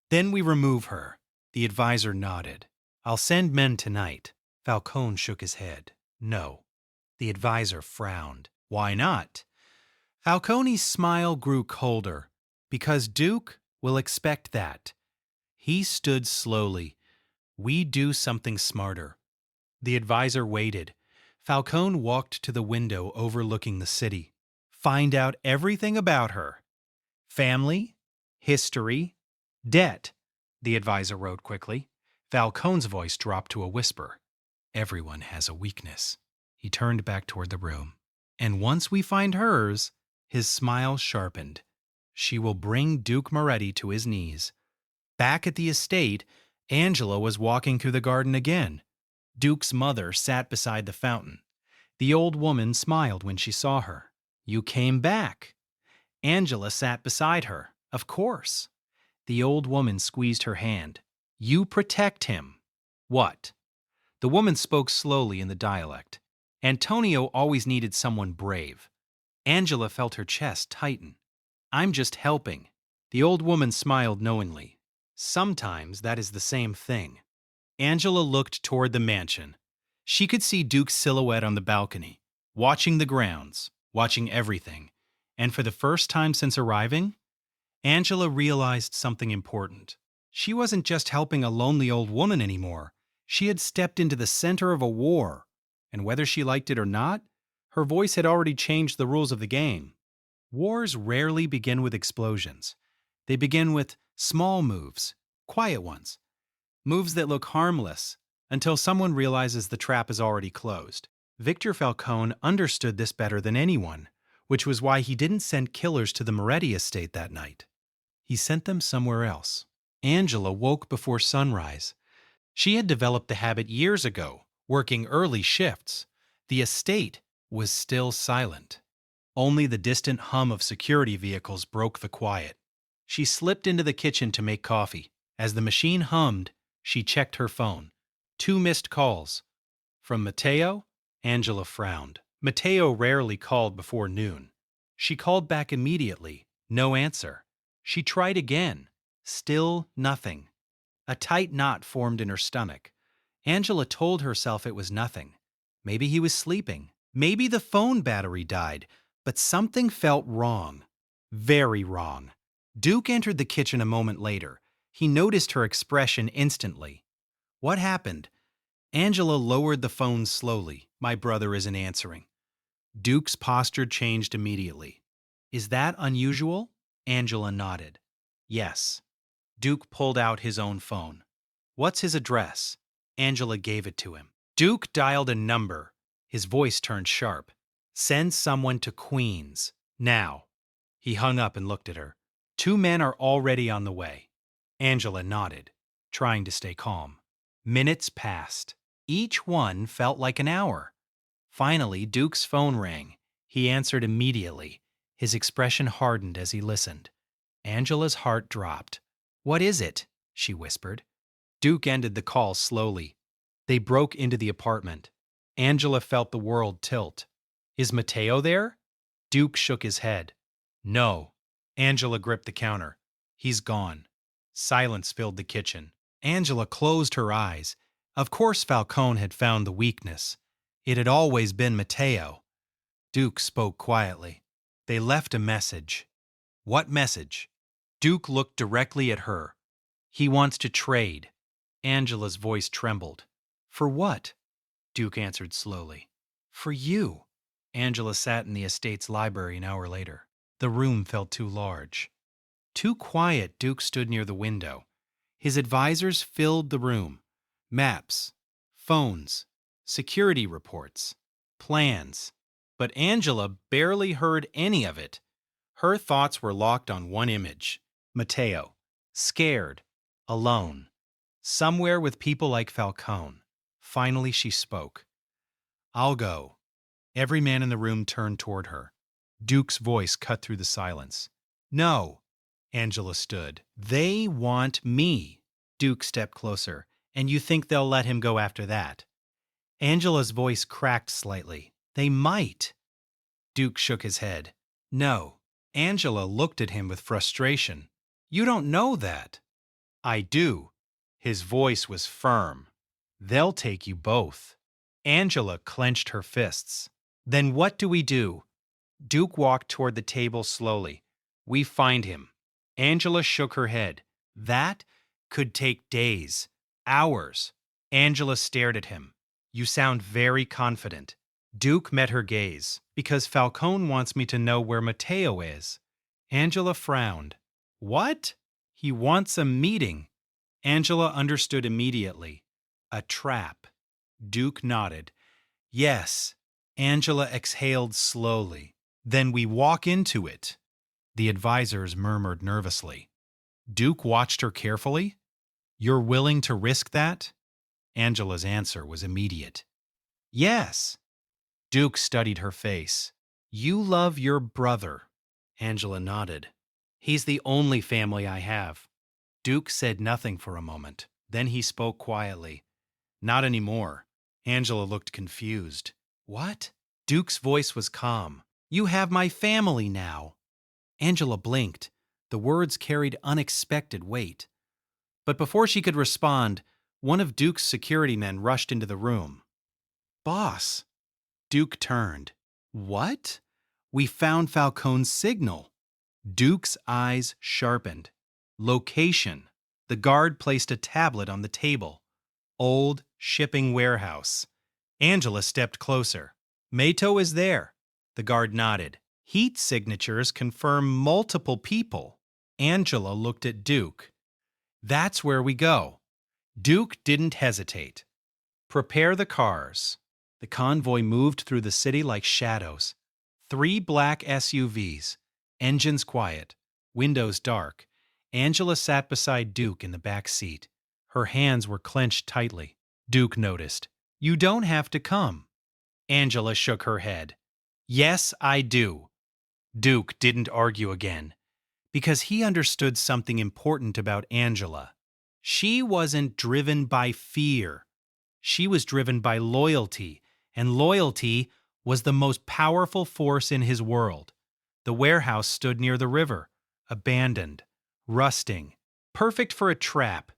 "Then we remove her." The advisor nodded. "I'll send men tonight." Falcone shook his head. "No." The advisor frowned. "Why not?" Falcone's smile grew colder. "Because Duke will expect that." He stood slowly. "We do something smarter." The advisor waited. Falcone walked to the window overlooking the city. "Find out everything about her. Family, history, debt." The advisor wrote quickly. Falcone's voice dropped to a whisper. "Everyone has a weakness." He turned back toward the room. "And once we find hers," his smile sharpened, "she will bring Duke Moretti to his knees." Back at the estate, Angela was walking through the garden again. Duke's mother sat beside the fountain. The old woman smiled when she saw her. "You came back." Angela sat beside her. "Of course." The old woman squeezed her hand. "You protect him." "What?" The woman spoke slowly in the dialect. "Antonio always needed someone brave." Angela felt her chest tighten. "I'm just helping." The old woman smiled knowingly. Sometimes that is the same thing. Angela looked toward the mansion. She could see Duke's silhouette on the balcony, watching the grounds, watching everything. And for the first time since arriving, Angela realized something important. She wasn't just helping a lonely old woman anymore. She had stepped into the center of a war. And whether she liked it or not, her voice had already changed the rules of the game. Wars rarely begin with explosions. They begin with small moves, quiet ones, moves that look harmless until someone realizes the trap is already closed. Victor Falcone understood this better than anyone, which was why he didn't send killers to the Moretti estate that night. He sent them somewhere else. Angela woke before sunrise. She had developed the habit years ago, working early shifts. The estate was still silent. Only the distant hum of security vehicles broke the quiet. She slipped into the kitchen to make coffee. As the machine hummed, she checked her phone. 2 missed calls. From Mateo? Angela frowned. Mateo rarely called before noon. She called back immediately. No answer. She tried again. Still nothing. A tight knot formed in her stomach. Angela told herself it was nothing. Maybe he was sleeping. Maybe the phone battery died. But something felt wrong. Very wrong. Duke entered the kitchen a moment later. He noticed her expression instantly. What happened? Angela lowered the phone slowly. My brother isn't answering. Duke's posture changed immediately. Is that unusual? Angela nodded. Yes. Duke pulled out his own phone. What's his address? Angela gave it to him. Duke dialed a number. His voice turned sharp. Send someone to Queens. Now. He hung up and looked at her. 2 men are already on the way. Angela nodded, trying to stay calm. Minutes passed. Each one felt like an hour. Finally, Duke's phone rang. He answered immediately. His expression hardened as he listened. Angela's heart dropped. What is it? She whispered. Duke ended the call slowly. They broke into the apartment. Angela felt the world tilt. Is Mateo there? Duke shook his head. No. Angela gripped the counter. He's gone. Silence filled the kitchen. Angela closed her eyes. Of course Falcone had found the weakness. It had always been Mateo. Duke spoke quietly. They left a message. What message? Duke looked directly at her. He wants to trade. Angela's voice trembled. For what? Duke answered slowly. For you. Angela sat in the estate's library an hour later. The room felt too large. Too quiet, Duke stood near the window. His advisors filled the room. Maps, phones, security reports, plans. But Angela barely heard any of it. Her thoughts were locked on one image. Mateo. Scared. Alone. Somewhere with people like Falcone. Finally she spoke. I'll go. Every man in the room turned toward her. Duke's voice cut through the silence. No. Angela stood. They want me. Duke stepped closer. And you think they'll let him go after that? Angela's voice cracked slightly. They might. Duke shook his head. No. Angela looked at him with frustration. You don't know that. I do. His voice was firm. They'll take you both. Angela clenched her fists. Then what do we do? Duke walked toward the table slowly. We find him. Angela shook her head. That could take days, hours. Angela stared at him. You sound very confident. Duke met her gaze. Because Falcone wants me to know where Mateo is. Angela frowned. What? He wants a meeting. Angela understood immediately. A trap. Duke nodded. Yes. Angela exhaled slowly. Then we walk into it. The advisors murmured nervously. Duke watched her carefully. You're willing to risk that? Angela's answer was immediate. Yes. Duke studied her face. You love your brother. Angela nodded. He's the only family I have. Duke said nothing for a moment. Then he spoke quietly. Not anymore. Angela looked confused. What? Duke's voice was calm. You have my family now. Angela blinked. The words carried unexpected weight. But before she could respond, one of Duke's security men rushed into the room. Boss. Duke turned. What? We found Falcone's signal. Duke's eyes sharpened. Location. The guard placed a tablet on the table. Old shipping warehouse. Angela stepped closer. Mato is there. The guard nodded. Heat signatures confirm multiple people. Angela looked at Duke. That's where we go. Duke didn't hesitate. Prepare the cars. The convoy moved through the city like shadows. 3 black SUVs. Engines quiet. Windows dark. Angela sat beside Duke in the back seat. Her hands were clenched tightly. Duke noticed. You don't have to come. Angela shook her head. Yes, I do. Duke didn't argue again, because he understood something important about Angela. She wasn't driven by fear. She was driven by loyalty, and loyalty was the most powerful force in his world. The warehouse stood near the river, abandoned, rusting, perfect for a trap.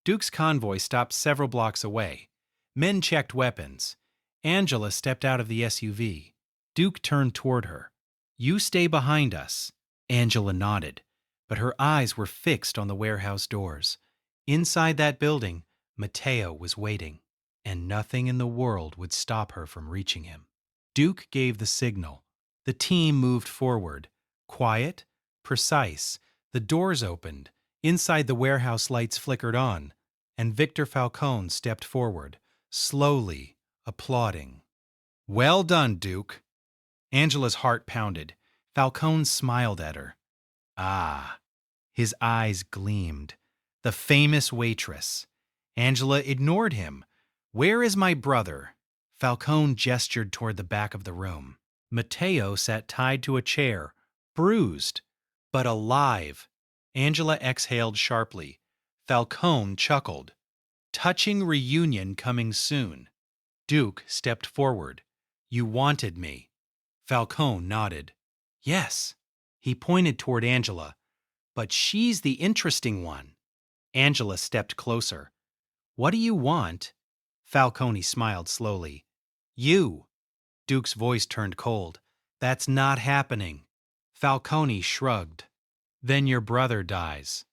Duke's convoy stopped several blocks away. Men checked weapons. Angela stepped out of the SUV. Duke turned toward her. You stay behind us. Angela nodded, but her eyes were fixed on the warehouse doors. Inside that building, Mateo was waiting, and nothing in the world would stop her from reaching him. Duke gave the signal. The team moved forward. Quiet, precise. The doors opened. Inside the warehouse, lights flickered on, and Victor Falcone stepped forward, slowly, applauding. Well done, Duke. Angela's heart pounded. Falcone smiled at her. Ah. His eyes gleamed. The famous Waitress. Angela ignored him. Where is my brother? Falcone gestured toward the back of the room. Mateo sat tied to a chair, bruised, but alive. Angela exhaled sharply. Falcone chuckled. Touching reunion coming soon. Duke stepped forward. You wanted me. Falcone nodded. Yes. He pointed toward Angela. But she's the interesting one. Angela stepped closer. What do you want? Falcone smiled slowly. You. Duke's voice turned cold. That's not happening. Falcone shrugged. Then your brother dies.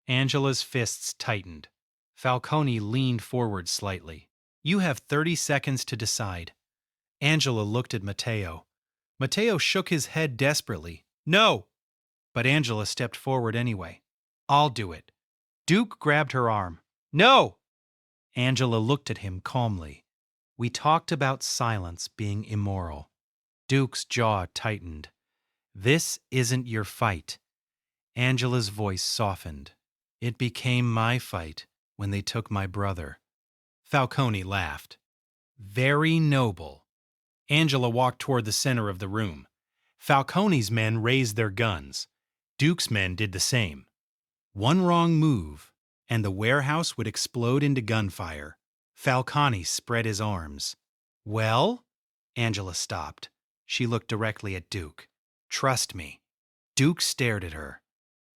Angela's fists tightened. Falcone leaned forward slightly. You have 30 seconds to decide. Angela looked at Mateo. Mateo shook his head desperately. No! But Angela stepped forward anyway. I'll do it. Duke grabbed her arm. No! Angela looked at him calmly. We talked about silence being immoral. Duke's jaw tightened. This isn't your fight. Angela's voice softened. It became my fight when they took my brother. Falcone laughed. Very noble. Angela walked toward the center of the room. Falcone's men raised their guns. Duke's men did the same. One wrong move, and the warehouse would explode into gunfire. Falcone spread his arms. Well? Angela stopped. She looked directly at Duke. Trust me. Duke stared at her.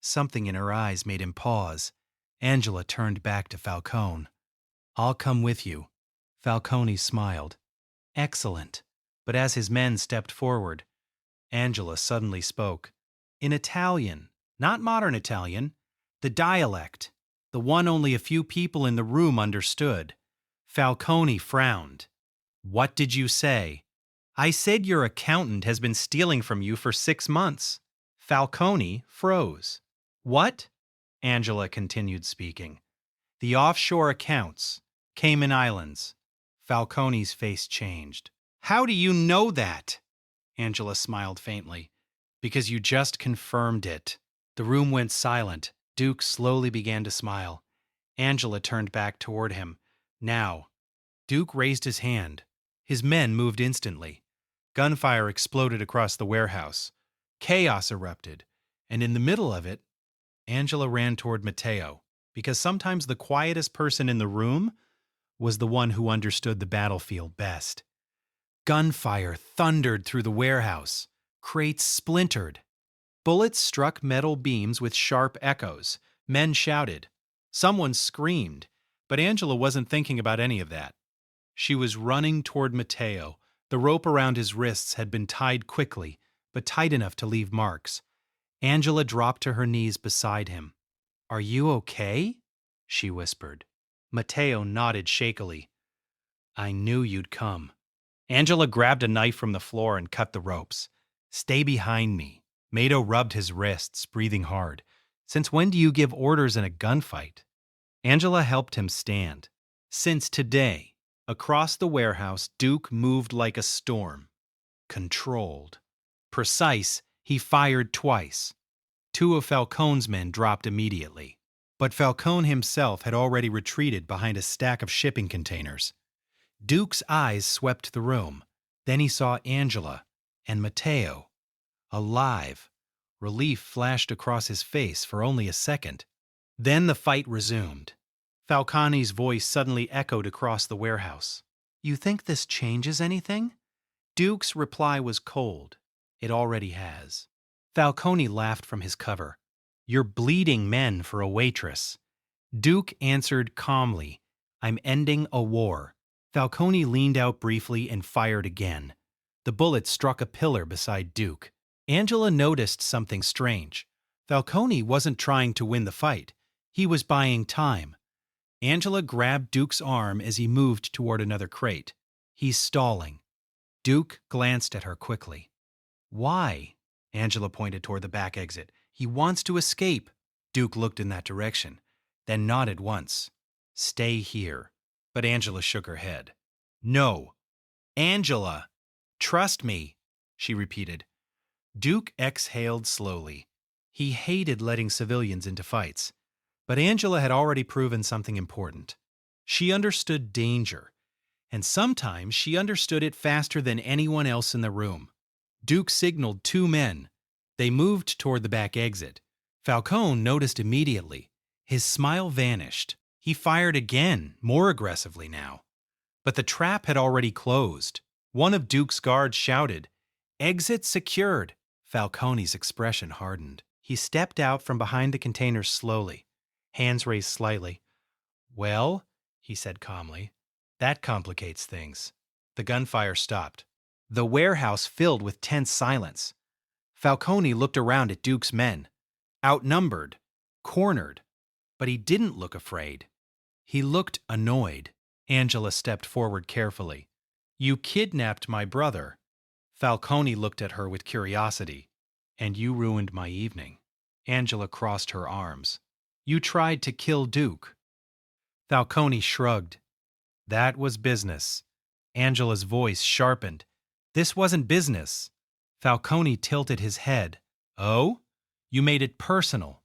Something in her eyes made him pause. Angela turned back to Falcone. I'll come with you. Falcone smiled. Excellent. But as his men stepped forward, Angela suddenly spoke. In Italian, not modern Italian, the dialect, the one only a few people in the room understood. Falcone frowned. What did you say? I said your accountant has been stealing from you for 6 months. Falcone froze. What? Angela continued speaking. The offshore accounts, Cayman Islands. Falcone's face changed. How do you know that? Angela smiled faintly. Because you just confirmed it. The room went silent. Duke slowly began to smile. Angela turned back toward him. Now. Duke raised his hand. His men moved instantly. Gunfire exploded across the warehouse. Chaos erupted. And in the middle of it, Angela ran toward Mateo, because sometimes the quietest person in the room was the one who understood the battlefield best. Gunfire thundered through the warehouse. Crates splintered. Bullets struck metal beams with sharp echoes. Men shouted. Someone screamed, but Angela wasn't thinking about any of that. She was running toward Matteo. The rope around his wrists had been tied quickly, but tight enough to leave marks. Angela dropped to her knees beside him. "Are you okay?" she whispered. Matteo nodded shakily. "I knew you'd come." Angela grabbed a knife from the floor and cut the ropes. "Stay behind me." Mato rubbed his wrists, breathing hard. "Since when do you give orders in a gunfight?" Angela helped him stand. "Since today." Across the warehouse, Duke moved like a storm. Controlled. Precise, he fired twice. Two of Falcone's men dropped immediately. But Falcone himself had already retreated behind a stack of shipping containers. Duke's eyes swept the room. Then he saw Angela and Matteo. Alive. Relief flashed across his face for only a second. Then the fight resumed. Falcone's voice suddenly echoed across the warehouse. "You think this changes anything?" Duke's reply was cold. "It already has." Falcone laughed from his cover. "You're bleeding men for a waitress." Duke answered calmly, "I'm ending a war." Falcone leaned out briefly and fired again. The bullet struck a pillar beside Duke. Angela noticed something strange. Falcone wasn't trying to win the fight. He was buying time. Angela grabbed Duke's arm as he moved toward another crate. "He's stalling." Duke glanced at her quickly. "Why?" Angela pointed toward the back exit. "He wants to escape." Duke looked in that direction, then nodded once. "Stay here." But Angela shook her head. "No. Angela! Trust me," she repeated. Duke exhaled slowly. He hated letting civilians into fights. But Angela had already proven something important. She understood danger, and sometimes she understood it faster than anyone else in the room. Duke signaled two men. They moved toward the back exit. Falcone noticed immediately. His smile vanished. He fired again, more aggressively now. But the trap had already closed. One of Duke's guards shouted, "Exit secured." Falcone's expression hardened. He stepped out from behind the containers slowly, hands raised slightly. "Well," he said calmly, "that complicates things." The gunfire stopped. The warehouse filled with tense silence. Falcone looked around at Duke's men. Outnumbered, cornered. But he didn't look afraid. He looked annoyed. Angela stepped forward carefully. "You kidnapped my brother." Falcone looked at her with curiosity. "And you ruined my evening." Angela crossed her arms. "You tried to kill Duke." Falcone shrugged. "That was business." Angela's voice sharpened. "This wasn't business." Falcone tilted his head. "Oh? You made it personal."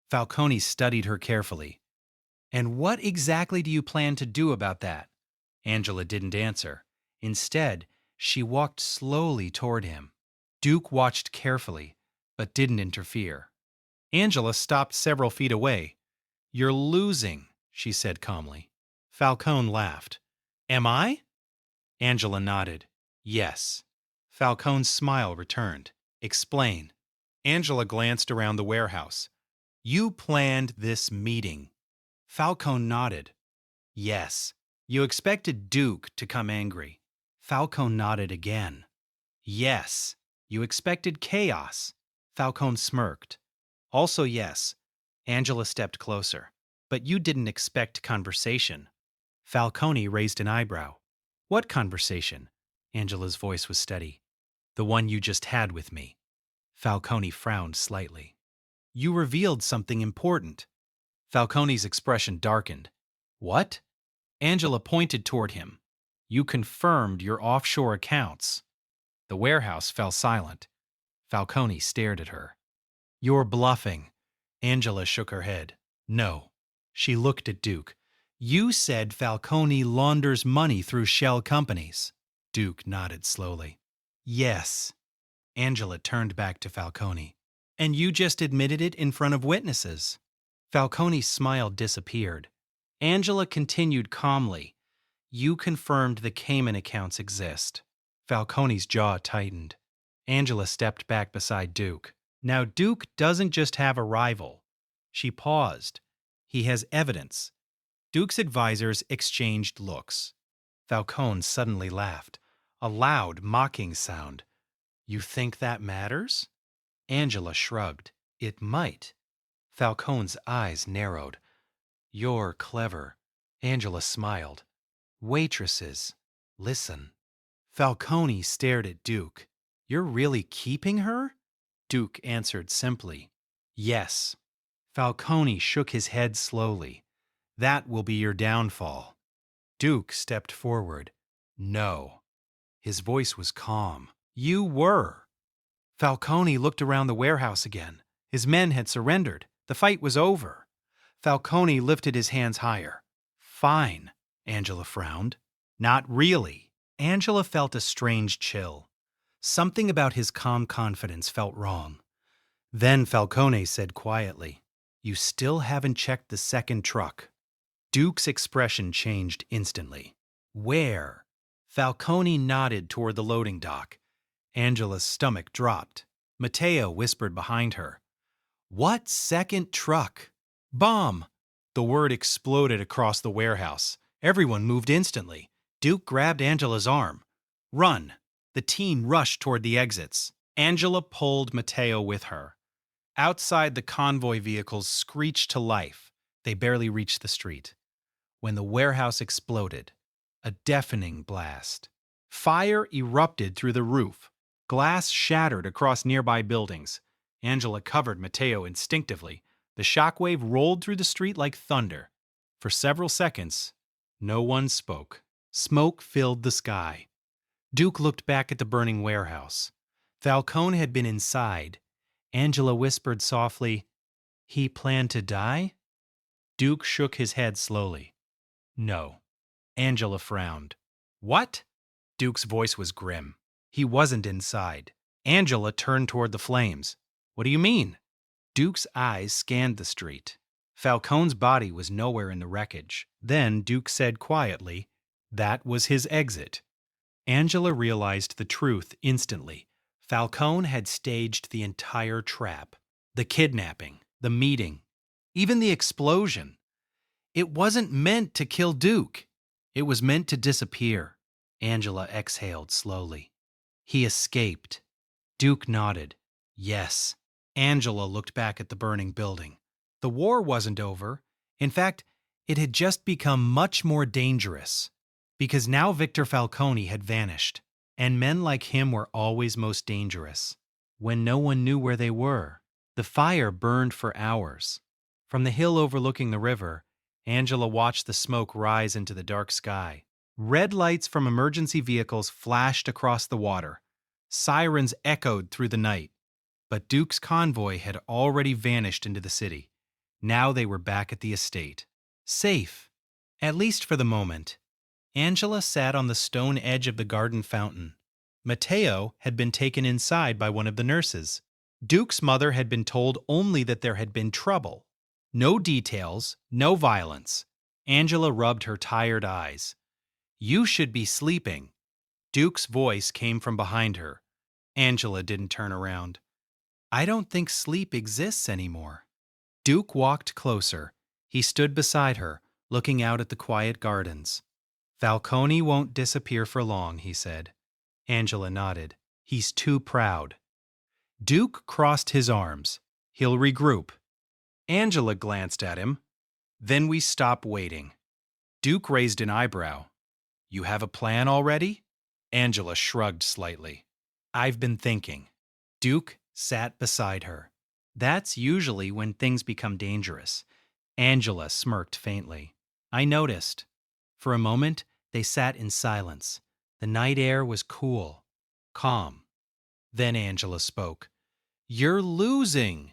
Falcone studied her carefully. "And what exactly do you plan to do about that?" Angela didn't answer. Instead, she walked slowly toward him. Duke watched carefully, but didn't interfere. Angela stopped several feet away. "You're losing," she said calmly. Falcone laughed. "Am I?" Angela nodded. "Yes." Falcone's smile returned. "Explain." Angela glanced around the warehouse. "You planned this meeting." Falcone nodded. "Yes." "You expected Duke to come angry." Falcone nodded again. "Yes." "You expected chaos." Falcone smirked. "Also yes." Angela stepped closer. "But you didn't expect conversation." Falcone raised an eyebrow. "What conversation?" Angela's voice was steady. "The one you just had with me." Falcone frowned slightly. "You revealed something important." Falcone's expression darkened. "What?" Angela pointed toward him. "You confirmed your offshore accounts." The warehouse fell silent. Falcone stared at her. "You're bluffing." Angela shook her head. "No." She looked at Duke. "You said Falcone launders money through shell companies." Duke nodded slowly. "Yes." Angela turned back to Falcone. "And you just admitted it in front of witnesses." Falcone's smile disappeared. Angela continued calmly. "You confirmed the Cayman accounts exist." Falcone's jaw tightened. Angela stepped back beside Duke. "Now Duke doesn't just have a rival." She paused. He has evidence. Duke's advisors exchanged looks. Falcone suddenly laughed, a loud, mocking sound. You think that matters? Angela shrugged. It might. Falcone's eyes narrowed. You're clever. Angela smiled. Waitresses. Listen. Falcone stared at Duke. You're really keeping her? Duke answered simply. Yes. Falcone shook his head slowly. That will be your downfall. Duke stepped forward. No. His voice was calm. You were. Falcone looked around the warehouse again. His men had surrendered. The fight was over. Falcone lifted his hands higher. Fine, Angela frowned. Not really. Angela felt a strange chill. Something about his calm confidence felt wrong. Then Falcone said quietly, You still haven't checked the second truck. Duke's expression changed instantly. Where? Falcone nodded toward the loading dock. Angela's stomach dropped. Matteo whispered behind her. What second truck? Bomb! The word exploded across the warehouse. Everyone moved instantly. Duke grabbed Angela's arm. Run! The team rushed toward the exits. Angela pulled Matteo with her. Outside, the convoy vehicles screeched to life. They barely reached the street. When the warehouse exploded, a deafening blast. Fire erupted through the roof. Glass shattered across nearby buildings. Angela covered Matteo instinctively. The shockwave rolled through the street like thunder. For several seconds, no one spoke. Smoke filled the sky. Duke looked back at the burning warehouse. Falcone had been inside. Angela whispered softly, He planned to die? Duke shook his head slowly. No. Angela frowned. What? Duke's voice was grim. He wasn't inside. Angela turned toward the flames. What do you mean? Duke's eyes scanned the street. Falcone's body was nowhere in the wreckage. Then Duke said quietly, That was his exit. Angela realized the truth instantly. Falcone had staged the entire trap. The kidnapping, the meeting, even the explosion. It wasn't meant to kill Duke. It was meant to disappear. Angela exhaled slowly. He escaped. Duke nodded. Yes. Angela looked back at the burning building. The war wasn't over. In fact, it had just become much more dangerous. Because now Victor Falcone had vanished, and men like him were always most dangerous. When no one knew where they were, the fire burned for hours. From the hill overlooking the river, Angela watched the smoke rise into the dark sky. Red lights from emergency vehicles flashed across the water. Sirens echoed through the night. But Duke's convoy had already vanished into the city. Now they were back at the estate. Safe, at least for the moment. Angela sat on the stone edge of the garden fountain. Matteo had been taken inside by one of the nurses. Duke's mother had been told only that there had been trouble. No details, no violence. Angela rubbed her tired eyes. You should be sleeping. Duke's voice came from behind her. Angela didn't turn around. I don't think sleep exists anymore. Duke walked closer. He stood beside her, looking out at the quiet gardens. Falcone won't disappear for long, he said. Angela nodded. He's too proud. Duke crossed his arms. He'll regroup. Angela glanced at him. Then we stop waiting. Duke raised an eyebrow. You have a plan already? Angela shrugged slightly. I've been thinking. Duke sat beside her. That's usually when things become dangerous. Angela smirked faintly. I noticed. For a moment, they sat in silence. The night air was cool, calm. Then Angela spoke. You're losing.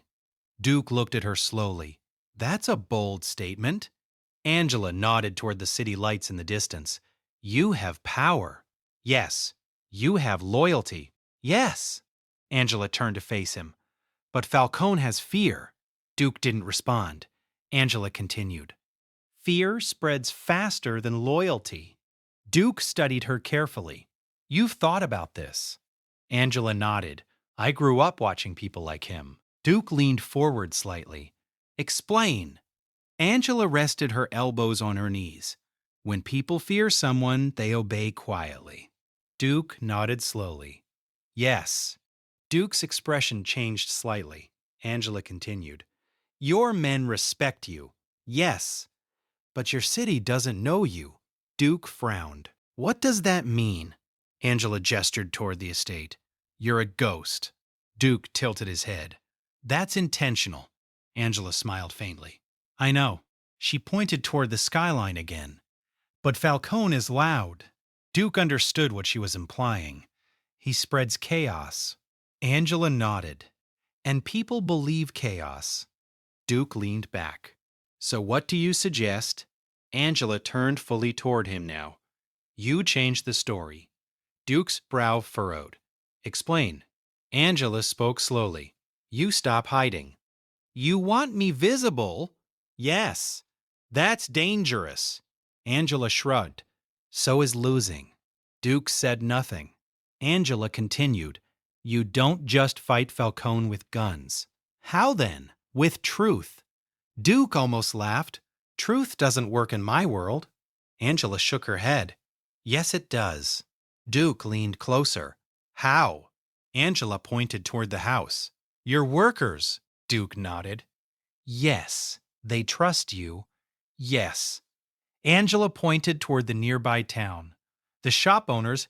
Duke looked at her slowly. That's a bold statement. Angela nodded toward the city lights in the distance. You have power. Yes. You have loyalty. Yes. Angela turned to face him. But Falcone has fear. Duke didn't respond. Angela continued. Fear spreads faster than loyalty. Duke studied her carefully. You've thought about this. Angela nodded. I grew up watching people like him. Duke leaned forward slightly. Explain. Angela rested her elbows on her knees. When people fear someone, they obey quietly. Duke nodded slowly. Yes. Duke's expression changed slightly. Angela continued. Your men respect you. Yes. But your city doesn't know you. Duke frowned. What does that mean? Angela gestured toward the estate. You're a ghost. Duke tilted his head. That's intentional. Angela smiled faintly. I know. She pointed toward the skyline again. But Falcone is loud. Duke understood what she was implying. He spreads chaos. Angela nodded. And people believe chaos. Duke leaned back. So what do you suggest? Angela turned fully toward him now. You change the story. Duke's brow furrowed. Explain. Angela spoke slowly. You stop hiding. You want me visible? Yes. That's dangerous. Angela shrugged. So is losing. Duke said nothing. Angela continued. You don't just fight Falcone with guns. How then? With truth. Duke almost laughed. Truth doesn't work in my world. Angela shook her head. Yes, it does. Duke leaned closer. How? Angela pointed toward the house. Your workers. Duke nodded. Yes. They trust you. Yes. Angela pointed toward the nearby town. The shop owners.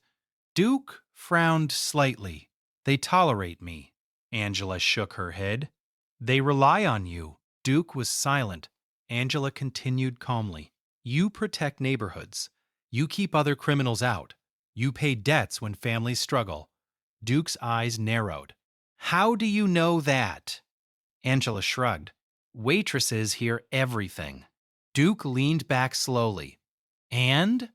Duke frowned slightly. They tolerate me. Angela shook her head. They rely on you. Duke was silent. Angela continued calmly. You protect neighborhoods. You keep other criminals out. You pay debts when families struggle. Duke's eyes narrowed. How do you know that? Angela shrugged. Waitresses hear everything. Duke leaned back slowly. And?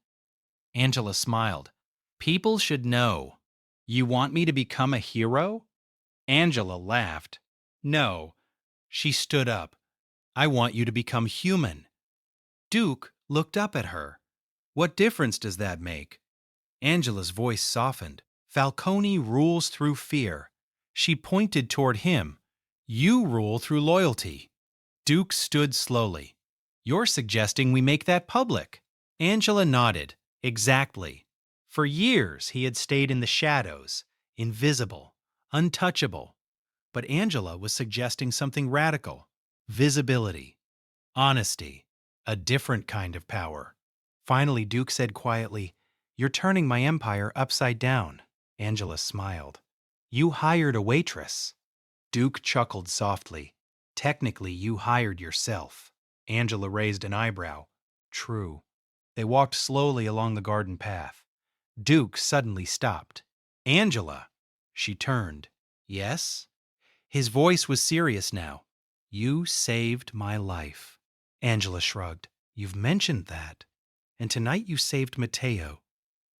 Angela smiled. People should know. You want me to become a hero? Angela laughed. No. She stood up. I want you to become human. Duke looked up at her. What difference does that make? Angela's voice softened. Falcone rules through fear. She pointed toward him. You rule through loyalty. Duke stood slowly. You're suggesting we make that public. Angela nodded. Exactly. For years he had stayed in the shadows, invisible, untouchable. But Angela was suggesting something radical. Visibility. Honesty. A different kind of power. Finally, Duke said quietly, You're turning my empire upside down. Angela smiled. You hired a waitress. Duke chuckled softly. Technically, you hired yourself. Angela raised an eyebrow. True. They walked slowly along the garden path. Duke suddenly stopped. Angela! She turned. Yes? His voice was serious now. You saved my life. Angela shrugged. You've mentioned that. And tonight you saved Matteo.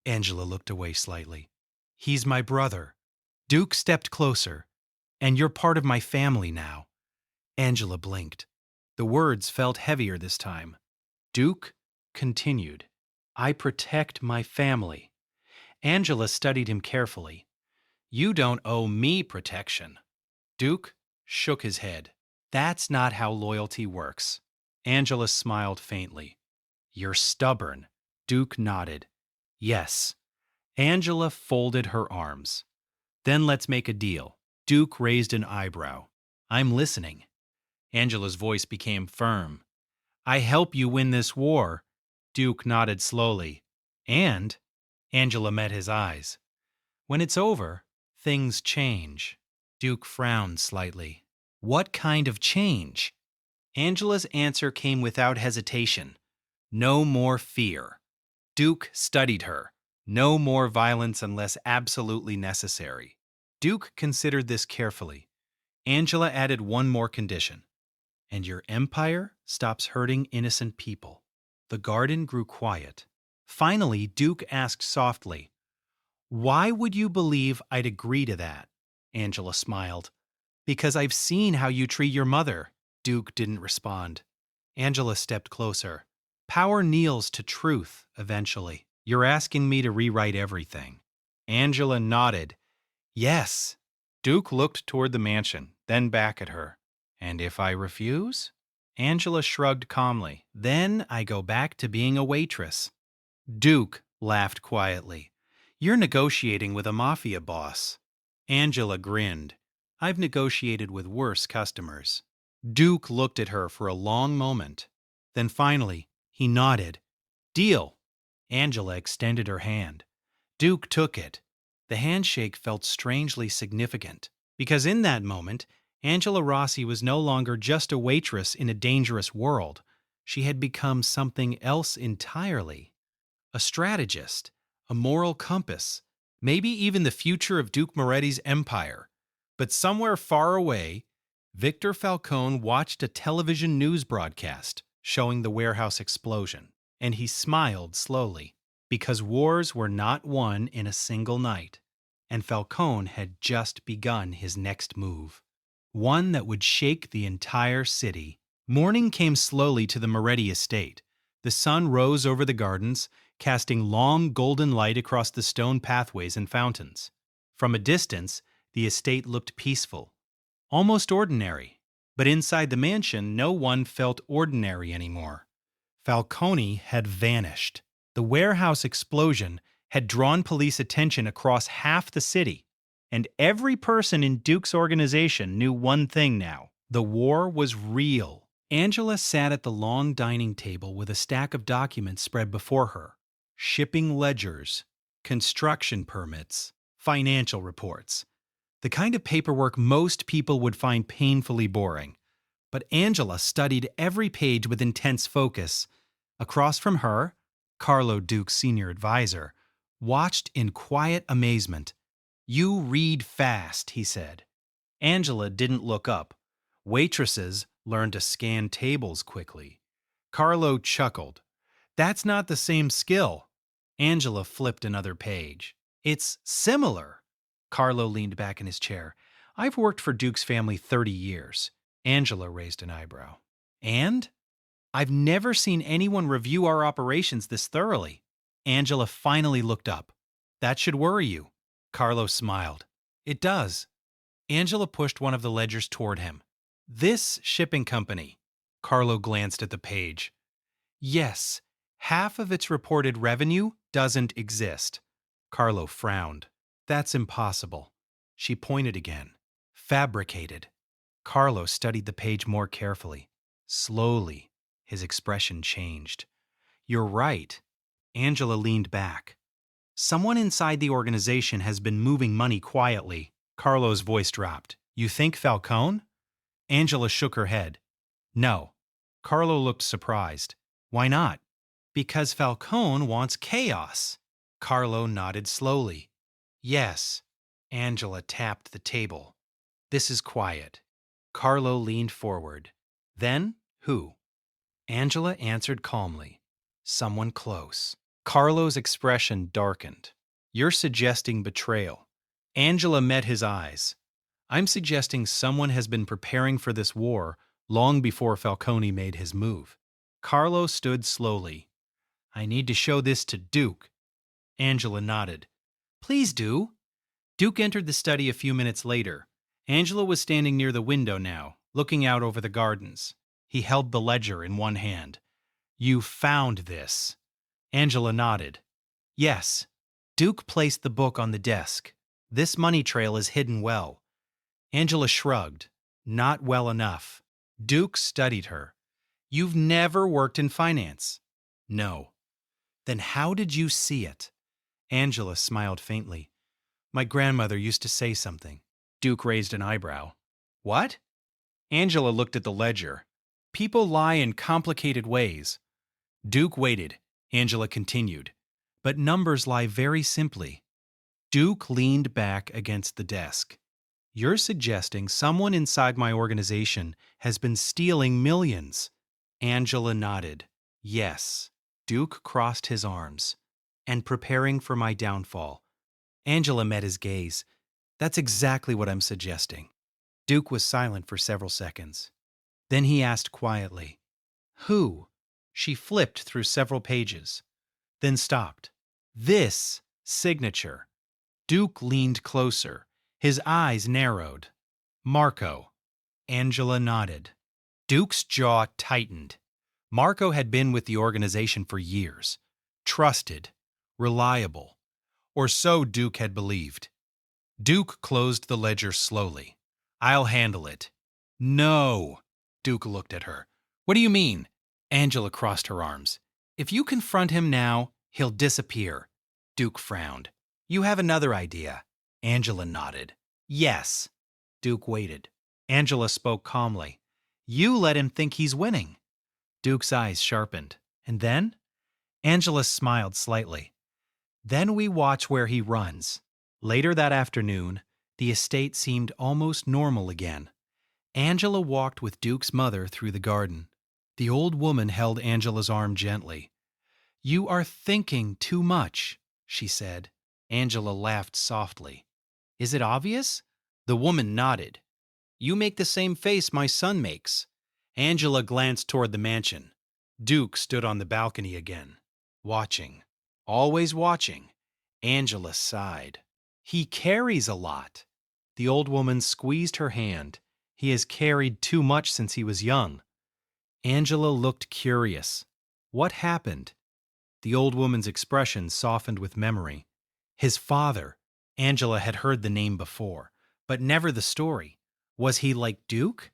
Angela looked away slightly. He's my brother. Duke stepped closer. And you're part of my family now. Angela blinked. The words felt heavier this time. Duke continued. I protect my family. Angela studied him carefully. You don't owe me protection. Duke shook his head. That's not how loyalty works. Angela smiled faintly. You're stubborn. Duke nodded. Yes. Angela folded her arms. Then let's make a deal. Duke raised an eyebrow. I'm listening. Angela's voice became firm. I help you win this war. Duke nodded slowly. And? Angela met his eyes. When it's over, things change. Duke frowned slightly. What kind of change? Angela's answer came without hesitation. No more fear. Duke studied her. No more violence unless absolutely necessary. Duke considered this carefully. Angela added one more condition. And your empire stops hurting innocent people. The garden grew quiet. Finally, Duke asked softly, Why would you believe I'd agree to that? Angela smiled. Because I've seen how you treat your mother. Duke didn't respond. Angela stepped closer. Power kneels to truth, eventually. You're asking me to rewrite everything. Angela nodded. Yes. Duke looked toward the mansion, then back at her. And if I refuse? Angela shrugged calmly. Then I go back to being a waitress. Duke laughed quietly. You're negotiating with a mafia boss. Angela grinned. I've negotiated with worse customers. Duke looked at her for a long moment. Then finally, he nodded. Deal. Angela extended her hand. Duke took it. The handshake felt strangely significant, because in that moment, Angela Rossi was no longer just a waitress in a dangerous world. She had become something else entirely. A strategist, a moral compass, maybe even the future of Duke Moretti's empire. But somewhere far away, Victor Falcone watched a television news broadcast showing the warehouse explosion, and he smiled slowly, because wars were not won in a single night, and Falcone had just begun his next move, one that would shake the entire city. Morning came slowly to the Moretti estate. The sun rose over the gardens, casting long golden light across the stone pathways and fountains. From a distance, the estate looked peaceful, almost ordinary. But inside the mansion, no one felt ordinary anymore. Falcone had vanished. The warehouse explosion had drawn police attention across half the city, and every person in Duke's organization knew one thing now. The war was real. Angela sat at the long dining table with a stack of documents spread before her. Shipping ledgers, construction permits, financial reports. The kind of paperwork most people would find painfully boring. But Angela studied every page with intense focus. Across from her, Carlo, Duke's senior advisor, watched in quiet amazement. You read fast, he said. Angela didn't look up. Waitresses learned to scan tables quickly. Carlo chuckled. That's not the same skill. Angela flipped another page. It's similar. Carlo leaned back in his chair. I've worked for Duke's family 30 years. Angela raised an eyebrow. And? I've never seen anyone review our operations this thoroughly. Angela finally looked up. That should worry you. Carlo smiled. It does. Angela pushed one of the ledgers toward him. This shipping company. Carlo glanced at the page. Yes, half of its reported revenue doesn't exist. Carlo frowned. That's impossible. She pointed again. Fabricated. Carlo studied the page more carefully. Slowly, his expression changed. You're right. Angela leaned back. Someone inside the organization has been moving money quietly. Carlo's voice dropped. You think Falcone? Angela shook her head. No. Carlo looked surprised. Why not? Because Falcone wants chaos. Carlo nodded slowly. Yes. Angela tapped the table. This is quiet. Carlo leaned forward. Then, who? Angela answered calmly. Someone close. Carlo's expression darkened. You're suggesting betrayal. Angela met his eyes. I'm suggesting someone has been preparing for this war long before Falcone made his move. Carlo stood slowly. I need to show this to Duke. Angela nodded. Please do. Duke entered the study a few minutes later. Angela was standing near the window now, looking out over the gardens. He held the ledger in one hand. You found this. Angela nodded. Yes. Duke placed the book on the desk. This money trail is hidden well. Angela shrugged. Not well enough. Duke studied her. You've never worked in finance. No. Then how did you see it? Angela smiled faintly. My grandmother used to say something. Duke raised an eyebrow. What? Angela looked at the ledger. People lie in complicated ways. Duke waited. Angela continued. But numbers lie very simply. Duke leaned back against the desk. You're suggesting someone inside my organization has been stealing millions. Angela nodded. Yes. Duke crossed his arms. And preparing for my downfall. Angela met his gaze. That's exactly what I'm suggesting. Duke was silent for several seconds. Then he asked quietly, Who? She flipped through several pages, then stopped. This signature. Duke leaned closer. His eyes narrowed. Marco. Angela nodded. Duke's jaw tightened. Marco had been with the organization for years. Trusted. Reliable. Or so Duke had believed. Duke closed the ledger slowly. "I'll handle it." "No." Duke looked at her. "What do you mean?" Angela crossed her arms. "If you confront him now, he'll disappear." Duke frowned. "You have another idea." Angela nodded. "Yes." Duke waited. Angela spoke calmly. "You let him think he's winning." Duke's eyes sharpened. "And then?" Angela smiled slightly. "Then we watch where he runs." Later that afternoon, the estate seemed almost normal again. Angela walked with Duke's mother through the garden. The old woman held Angela's arm gently. "You are thinking too much," she said. Angela laughed softly. "Is it obvious?" The woman nodded. "You make the same face my son makes." Angela glanced toward the mansion. Duke stood on the balcony again, watching. Always watching. Angela sighed. "He carries a lot." The old woman squeezed her hand. "He has carried too much since he was young." Angela looked curious. "What happened?" The old woman's expression softened with memory. "His father." Angela had heard the name before, but never the story. Was he like Duke?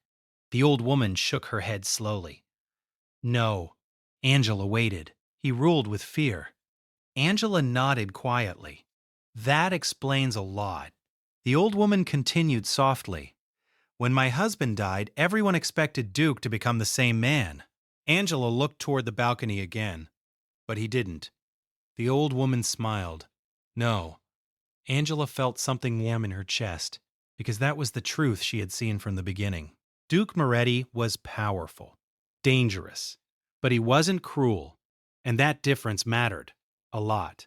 The old woman shook her head slowly. "No." Angela waited. "He ruled with fear." Angela nodded quietly. "That explains a lot." The old woman continued softly. "When my husband died, everyone expected Duke to become the same man." Angela looked toward the balcony again, but he didn't. The old woman smiled. "No." Angela felt something warm in her chest, because that was the truth she had seen from the beginning. Duke Moretti was powerful, dangerous, but he wasn't cruel, and that difference mattered a lot.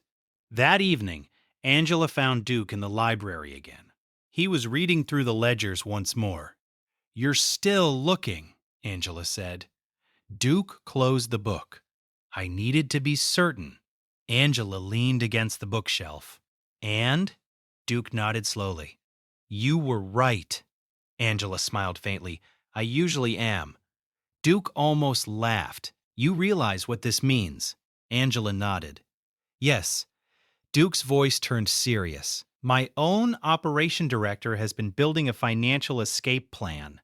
That evening, Angela found Duke in the library again. He was reading through the ledgers once more. "You're still looking," Angela said. Duke closed the book. "I needed to be certain." Angela leaned against the bookshelf. "And?" Duke nodded slowly. "You were right." Angela smiled faintly. "I usually am." Duke almost laughed. "You realize what this means?" Angela nodded. "Yes." Duke's voice turned serious. "My own operation director has been building a financial escape plan."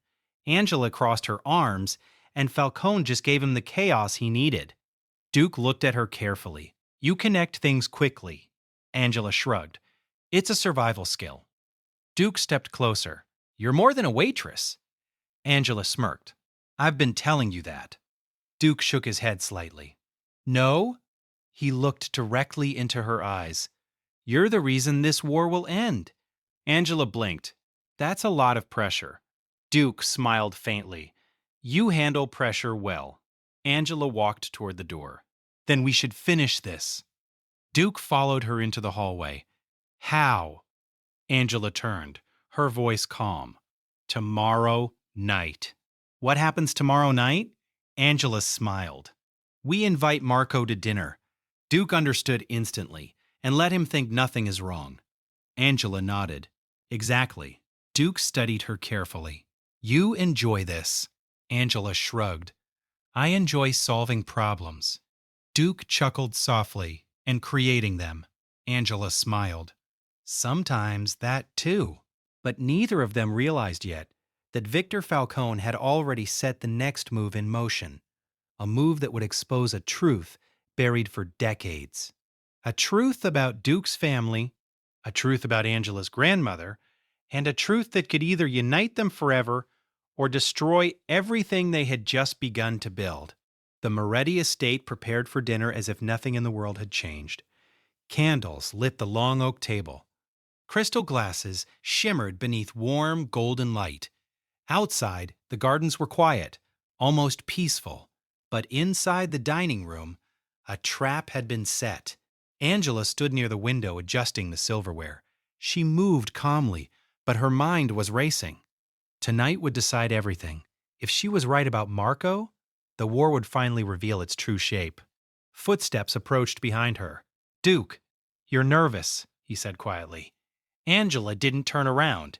Angela crossed her arms, and Falcone just gave him the chaos he needed. Duke looked at her carefully. "You connect things quickly." Angela shrugged. "It's a survival skill." Duke stepped closer. "You're more than a waitress." Angela smirked. "I've been telling you that." Duke shook his head slightly. "No?" He looked directly into her eyes. "You're the reason this war will end." Angela blinked. "That's a lot of pressure." Duke smiled faintly. "You handle pressure well." Angela walked toward the door. "Then we should finish this." Duke followed her into the hallway. "How?" Angela turned, her voice calm. "Tomorrow night." "What happens tomorrow night?" Angela smiled. "We invite Marco to dinner." Duke understood instantly and let him think nothing is wrong. Angela nodded. "Exactly." Duke studied her carefully. "You enjoy this." Angela shrugged. "I enjoy solving problems." Duke chuckled softly and creating them. Angela smiled. "Sometimes that too." But neither of them realized yet that Victor Falcone had already set the next move in motion, a move that would expose a truth buried for decades. A truth about Duke's family, a truth about Angela's grandmother, and a truth that could either unite them forever or destroy everything they had just begun to build. The Moretti estate prepared for dinner as if nothing in the world had changed. Candles lit the long oak table. Crystal glasses shimmered beneath warm, golden light. Outside, the gardens were quiet, almost peaceful. But inside the dining room, a trap had been set. Angela stood near the window adjusting the silverware. She moved calmly, but her mind was racing. Tonight would decide everything. If she was right about Marco, the war would finally reveal its true shape. Footsteps approached behind her. "Duke, you're nervous," he said quietly. Angela didn't turn around.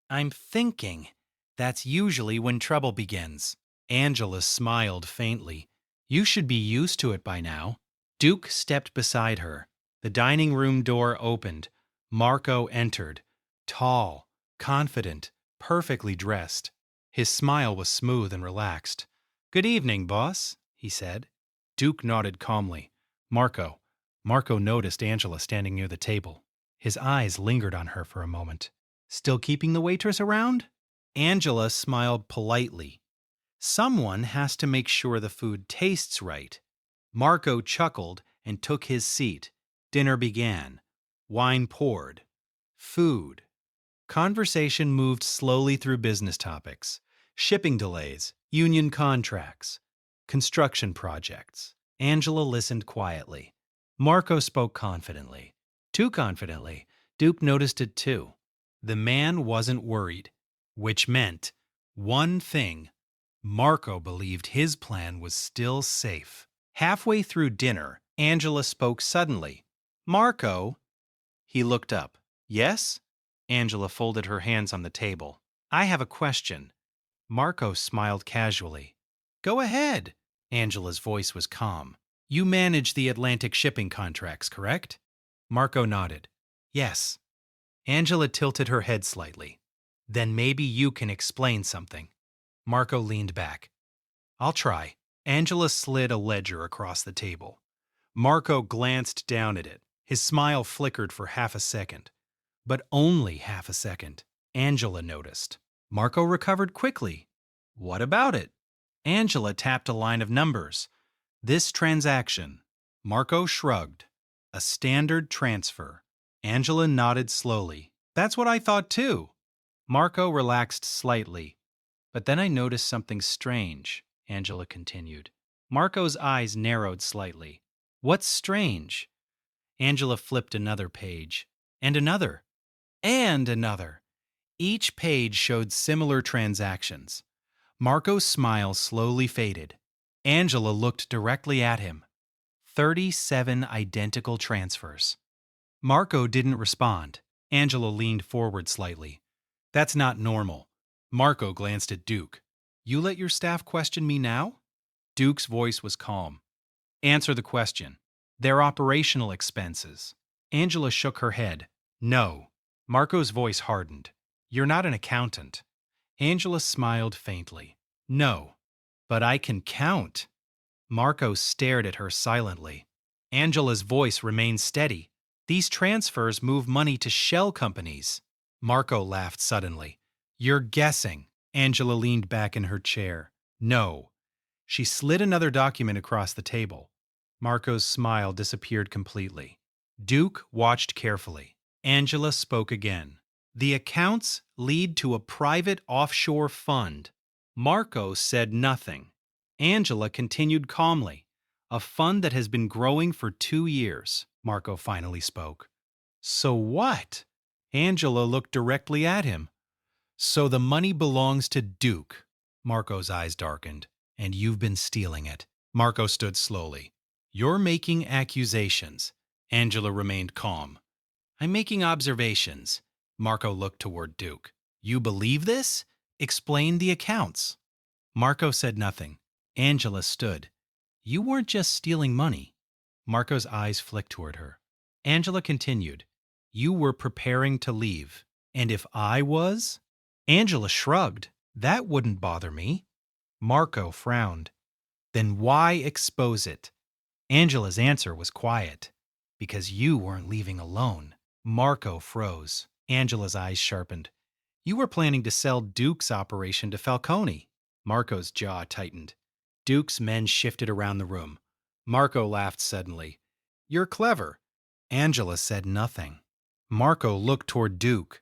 "I'm thinking. That's usually when trouble begins." Angela smiled faintly. You should be used to it by now. Duke stepped beside her. The dining room door opened. Marco entered. Tall, confident, perfectly dressed. His smile was smooth and relaxed. Good evening, boss, he said. Duke nodded calmly. Marco. Marco noticed Angela standing near the table. His eyes lingered on her for a moment. Still keeping the waitress around? Angela smiled politely. Someone has to make sure the food tastes right. Marco chuckled and took his seat. Dinner began. Wine poured. Food. Conversation moved slowly through business topics. Shipping delays, union contracts, construction projects. Angela listened quietly. Marco spoke confidently. Too confidently. Duke noticed it too. The man wasn't worried, which meant one thing. Marco believed his plan was still safe. Halfway through dinner, Angela spoke suddenly. Marco. He looked up. Yes? Angela folded her hands on the table. I have a question. Marco smiled casually. Go ahead. Angela's voice was calm. You manage the Atlantic shipping contracts, correct? Marco nodded. Yes. Angela tilted her head slightly. Then maybe you can explain something. Marco leaned back. I'll try. Angela slid a ledger across the table. Marco glanced down at it. His smile flickered for half a second. But only half a second. Angela noticed. Marco recovered quickly. What about it? Angela tapped a line of numbers. This transaction. Marco shrugged. A standard transfer. Angela nodded slowly. That's what I thought too. Marco relaxed slightly. But then I noticed something strange, Angela continued. Marco's eyes narrowed slightly. What's strange? Angela flipped another page. And another. And another. Each page showed similar transactions. Marco's smile slowly faded. Angela looked directly at him. 37 identical transfers. Marco didn't respond. Angela leaned forward slightly. That's not normal. Marco glanced at Duke. You let your staff question me now? Duke's voice was calm. Answer the question. They're operational expenses. Angela shook her head. No. Marco's voice hardened. You're not an accountant. Angela smiled faintly. No. But I can count. Marco stared at her silently. Angela's voice remained steady. These transfers move money to shell companies. Marco laughed suddenly. You're guessing. Angela leaned back in her chair. No. She slid another document across the table. Marco's smile disappeared completely. Duke watched carefully. Angela spoke again. The accounts lead to a private offshore fund. Marco said nothing. Angela continued calmly. A fund that has been growing for 2 years, Marco finally spoke. So what? Angela looked directly at him. So the money belongs to Duke. Marco's eyes darkened. And you've been stealing it. Marco stood slowly. You're making accusations. Angela remained calm. I'm making observations. Marco looked toward Duke. You believe this? Explain the accounts. Marco said nothing. Angela stood. You weren't just stealing money. Marco's eyes flicked toward her. Angela continued. You were preparing to leave. And if I was? Angela shrugged. That wouldn't bother me. Marco frowned. Then why expose it? Angela's answer was quiet. Because you weren't leaving alone. Marco froze. Angela's eyes sharpened. You were planning to sell Duke's operation to Falcone. Marco's jaw tightened. Duke's men shifted around the room. Marco laughed suddenly. You're clever. Angela said nothing. Marco looked toward Duke.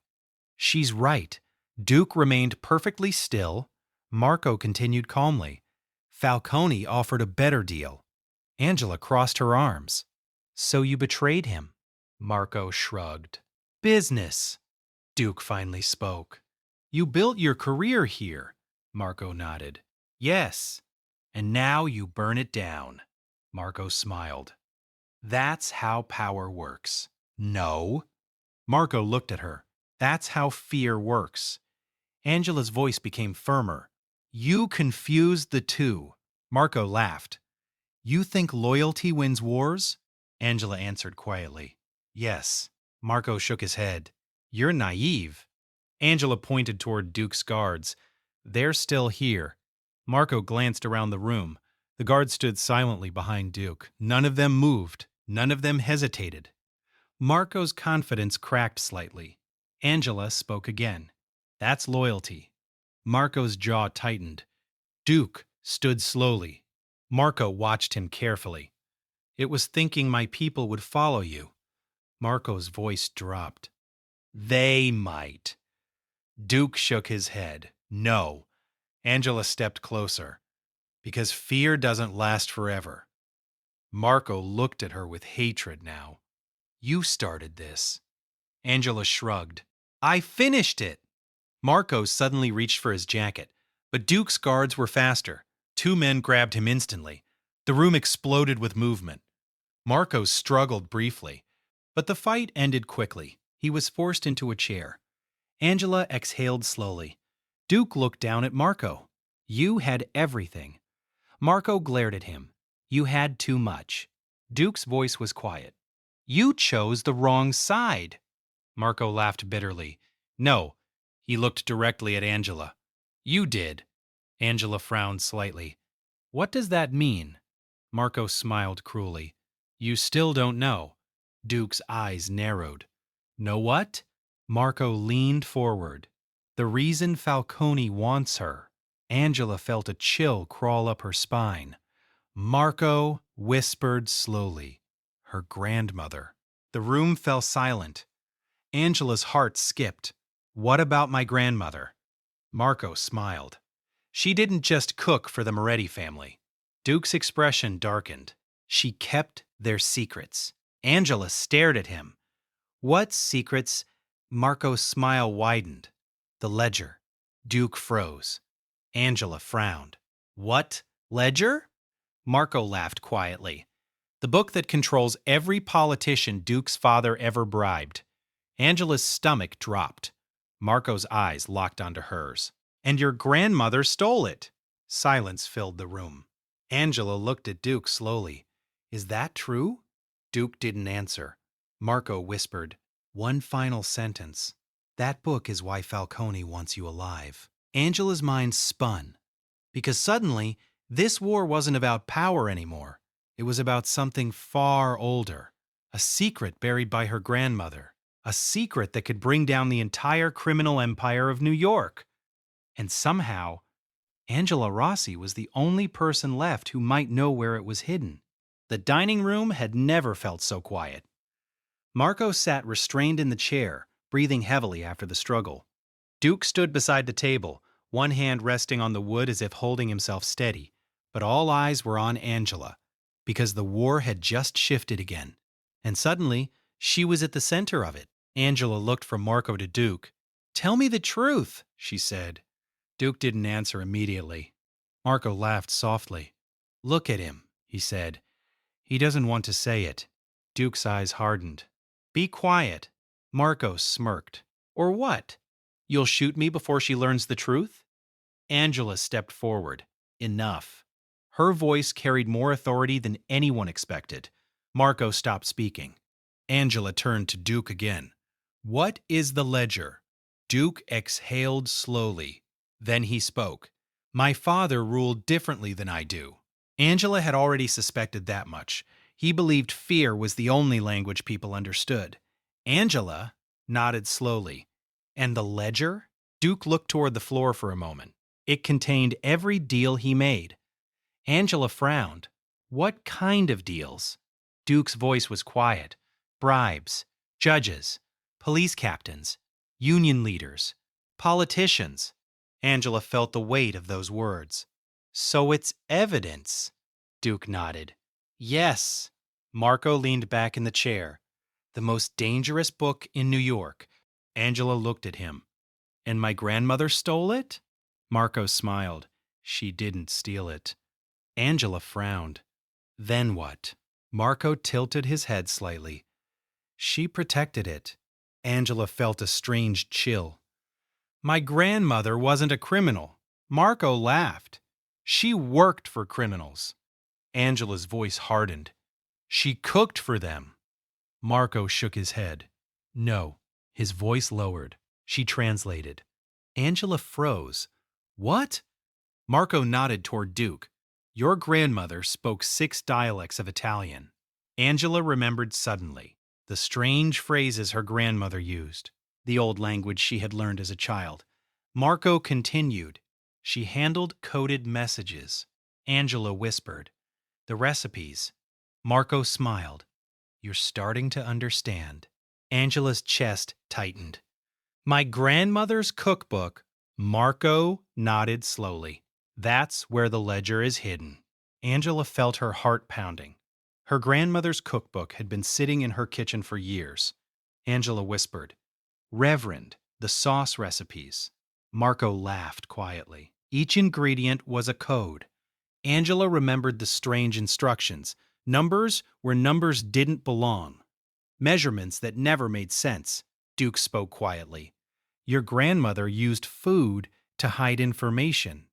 She's right. Duke remained perfectly still. Marco continued calmly. Falcone offered a better deal. Angela crossed her arms. So you betrayed him. Marco shrugged. Business. Duke finally spoke. You built your career here. Marco nodded. Yes. And now you burn it down. Marco smiled. That's how power works. No. Marco looked at her. That's how fear works. Angela's voice became firmer. You confused the two. Marco laughed. You think loyalty wins wars? Angela answered quietly. Yes. Marco shook his head. You're naive. Angela pointed toward Duke's guards. They're still here. Marco glanced around the room. The guards stood silently behind Duke. None of them moved. None of them hesitated. Marco's confidence cracked slightly. Angela spoke again. That's loyalty. Marco's jaw tightened. Duke stood slowly. Marco watched him carefully. It was thinking my people would follow you. Marco's voice dropped. They might. Duke shook his head. No. Angela stepped closer. Because fear doesn't last forever. Marco looked at her with hatred now. You started this. Angela shrugged. I finished it. Marco suddenly reached for his jacket, but Duke's guards were faster. Two men grabbed him instantly. The room exploded with movement. Marco struggled briefly, but the fight ended quickly. He was forced into a chair. Angela exhaled slowly. Duke looked down at Marco. You had everything. Marco glared at him. You had too much. Duke's voice was quiet. You chose the wrong side. Marco laughed bitterly. No. He looked directly at Angela. You did. Angela frowned slightly. What does that mean? Marco smiled cruelly. You still don't know. Duke's eyes narrowed. Know what? Marco leaned forward. The reason Falcone wants her. Angela felt a chill crawl up her spine. Marco whispered slowly. Her grandmother. The room fell silent. Angela's heart skipped. What about my grandmother? Marco smiled. She didn't just cook for the Moretti family. Duke's expression darkened. She kept their secrets. Angela stared at him. What secrets? Marco's smile widened. The ledger. Duke froze. Angela frowned. What? Ledger? Marco laughed quietly. The book that controls every politician Duke's father ever bribed. Angela's stomach dropped. Marco's eyes locked onto hers. And your grandmother stole it. Silence filled the room. Angela looked at Duke slowly. Is that true? Duke didn't answer. Marco whispered, one final sentence. That book is why Falcone wants you alive. Angela's mind spun. Because suddenly, this war wasn't about power anymore. It was about something far older. A secret buried by her grandmother. A secret that could bring down the entire criminal empire of New York. And somehow, Angela Rossi was the only person left who might know where it was hidden. The dining room had never felt so quiet. Marco sat restrained in the chair, breathing heavily after the struggle. Duke stood beside the table, one hand resting on the wood as if holding himself steady. But all eyes were on Angela, because the war had just shifted again. And suddenly, she was at the center of it. Angela looked from Marco to Duke. Tell me the truth, she said. Duke didn't answer immediately. Marco laughed softly. Look at him, he said. He doesn't want to say it. Duke's eyes hardened. Be quiet. Marco smirked. Or what? You'll shoot me before she learns the truth? Angela stepped forward. Enough. Her voice carried more authority than anyone expected. Marco stopped speaking. Angela turned to Duke again. What is the ledger? Duke exhaled slowly. Then he spoke. My father ruled differently than I do. Angela had already suspected that much. He believed fear was the only language people understood. Angela nodded slowly. And the ledger? Duke looked toward the floor for a moment. It contained every deal he made. Angela frowned. What kind of deals? Duke's voice was quiet. Bribes, judges, police captains, union leaders, politicians. Angela felt the weight of those words. So it's evidence. Duke nodded. Yes. Marco leaned back in the chair. The most dangerous book in New York. Angela looked at him. And my grandmother stole it? Marco smiled. She didn't steal it. Angela frowned. Then what? Marco tilted his head slightly. She protected it. Angela felt a strange chill. My grandmother wasn't a criminal. Marco laughed. She worked for criminals. Angela's voice hardened. She cooked for them. Marco shook his head. No. His voice lowered. She translated. Angela froze. What? Marco nodded toward Duke. Your grandmother spoke 6 dialects of Italian. Angela remembered suddenly the strange phrases her grandmother used, the old language she had learned as a child. Marco continued. She handled coded messages. Angela whispered. The recipes. Marco smiled. You're starting to understand. Angela's chest tightened. My grandmother's cookbook. Marco nodded slowly. That's where the ledger is hidden. Angela felt her heart pounding. Her grandmother's cookbook had been sitting in her kitchen for years. Angela whispered, Reverend, the sauce recipes. Marco laughed quietly. Each ingredient was a code. Angela remembered the strange instructions, numbers where numbers didn't belong. Measurements that never made sense. Duke spoke quietly. Your grandmother used food to hide information.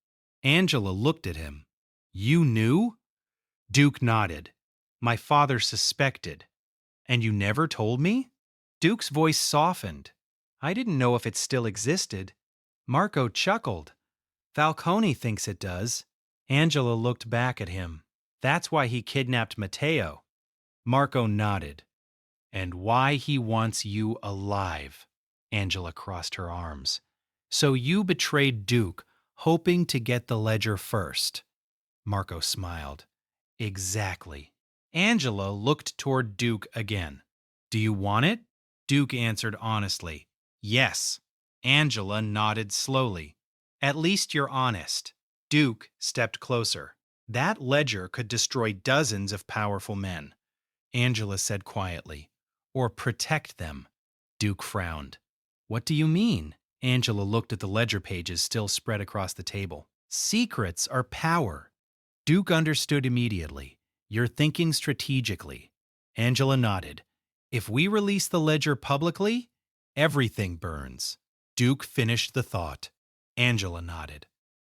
Angela looked at him. You knew? Duke nodded. My father suspected. And you never told me? Duke's voice softened. I didn't know if it still existed. Marco chuckled. Falcone thinks it does. Angela looked back at him. That's why he kidnapped Matteo. Marco nodded. And why he wants you alive. Angela crossed her arms. So you betrayed Duke, hoping to get the ledger first. Marco smiled. Exactly. Angela looked toward Duke again. Do you want it? Duke answered honestly. Yes. Angela nodded slowly. At least you're honest. Duke stepped closer. That ledger could destroy dozens of powerful men. Angela said quietly. Or protect them. Duke frowned. What do you mean? Angela looked at the ledger pages still spread across the table. Secrets are power. Duke understood immediately. You're thinking strategically. Angela nodded. If we release the ledger publicly, everything burns. Duke finished the thought. Angela nodded.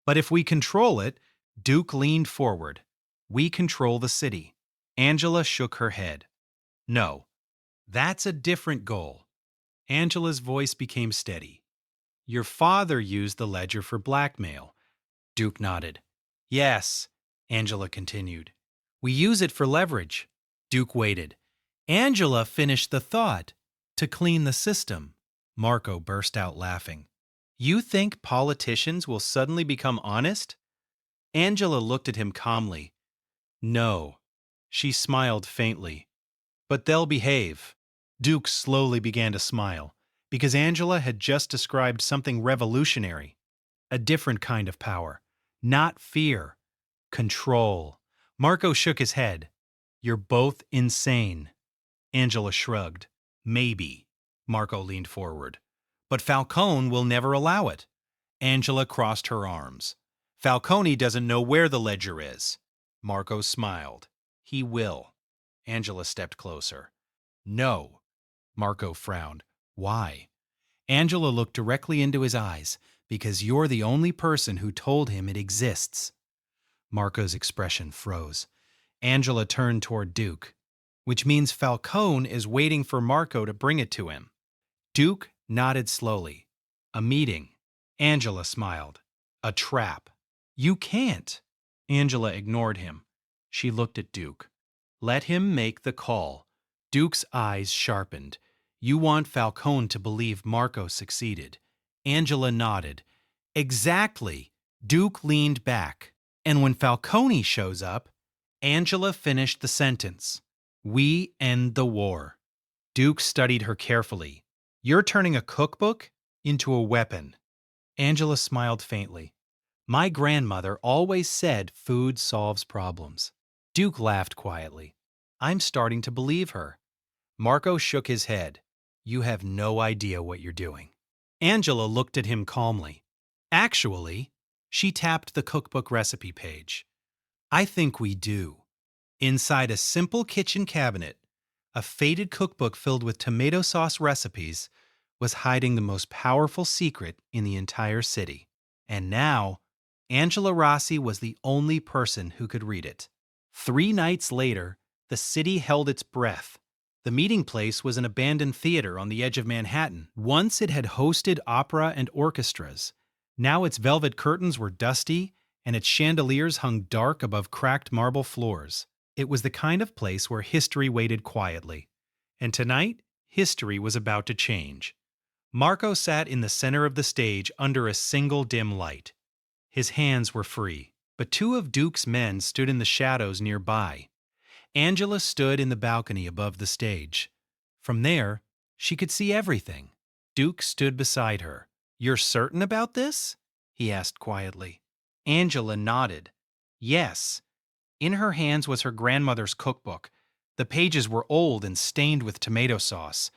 But if we control it, Duke leaned forward. We control the city. Angela shook her head. No, that's a different goal. Angela's voice became steady. Your father used the ledger for blackmail. Duke nodded. Yes, Angela continued. We use it for leverage. Duke waited. Angela finished the thought. To clean the system. Marco burst out laughing. You think politicians will suddenly become honest? Angela looked at him calmly. No. She smiled faintly. But they'll behave. Duke slowly began to smile, because Angela had just described something revolutionary. A different kind of power. Not fear. Control. Marco shook his head. You're both insane. Angela shrugged. Maybe. Marco leaned forward. But Falcone will never allow it. Angela crossed her arms. Falcone doesn't know where the ledger is. Marco smiled. He will. Angela stepped closer. No. Marco frowned. Why? Angela looked directly into his eyes. Because you're the only person who told him it exists. Marco's expression froze. Angela turned toward Duke. Which means Falcone is waiting for Marco to bring it to him. Duke nodded slowly. A meeting. Angela smiled. A trap. You can't. Angela ignored him. She looked at Duke. Let him make the call. Duke's eyes sharpened. You want Falcone to believe Marco succeeded. Angela nodded. Exactly. Duke leaned back. And when Falcone shows up, Angela finished the sentence. We end the war. Duke studied her carefully. You're turning a cookbook into a weapon. Angela smiled faintly. My grandmother always said food solves problems. Duke laughed quietly. I'm starting to believe her. Marco shook his head. You have no idea what you're doing. Angela looked at him calmly. Actually, she tapped the cookbook recipe page. I think we do. Inside a simple kitchen cabinet, a faded cookbook filled with tomato sauce recipes was hiding the most powerful secret in the entire city. And now, Angela Rossi was the only person who could read it. 3 nights later, the city held its breath. The meeting place was an abandoned theater on the edge of Manhattan. Once it had hosted opera and orchestras. Now its velvet curtains were dusty, and its chandeliers hung dark above cracked marble floors. It was the kind of place where history waited quietly. And tonight, history was about to change. Marco sat in the center of the stage under a single dim light. His hands were free, but 2 of Duke's men stood in the shadows nearby. Angela stood in the balcony above the stage. From there, she could see everything. Duke stood beside her. "You're certain about this?" he asked quietly. Angela nodded. Yes. In her hands was her grandmother's cookbook. The pages were old and stained with tomato sauce,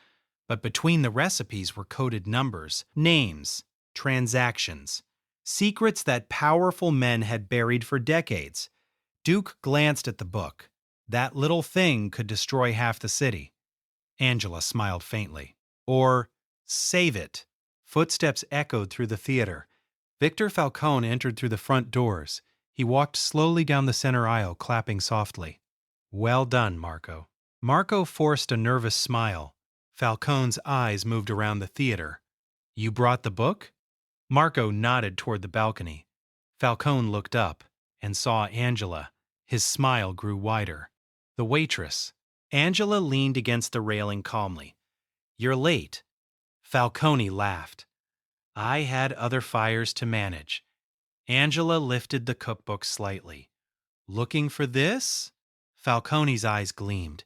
but between the recipes were coded numbers, names, transactions, secrets that powerful men had buried for decades. Duke glanced at the book. That little thing could destroy half the city. Angela smiled faintly. Or save it. Footsteps echoed through the theater. Victor Falcone entered through the front doors. He walked slowly down the center aisle, clapping softly. Well done, Marco. Marco forced a nervous smile. Falcone's eyes moved around the theater. You brought the book? Marco nodded toward the balcony. Falcone looked up and saw Angela. His smile grew wider. The waitress. Angela leaned against the railing calmly. You're late. Falcone laughed. I had other fires to manage. Angela lifted the cookbook slightly. Looking for this? Falcone's eyes gleamed.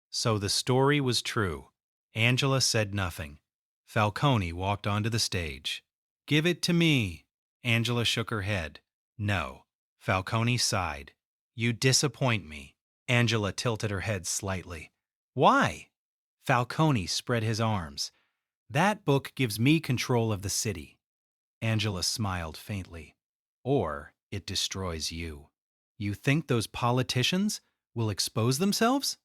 So the story was true. Angela said nothing. Falcone walked onto the stage. Give it to me. Angela shook her head. No. Falcone sighed. You disappoint me. Angela tilted her head slightly. Why? Falcone spread his arms. That book gives me control of the city. Angela smiled faintly. Or it destroys you. You think those politicians will expose themselves?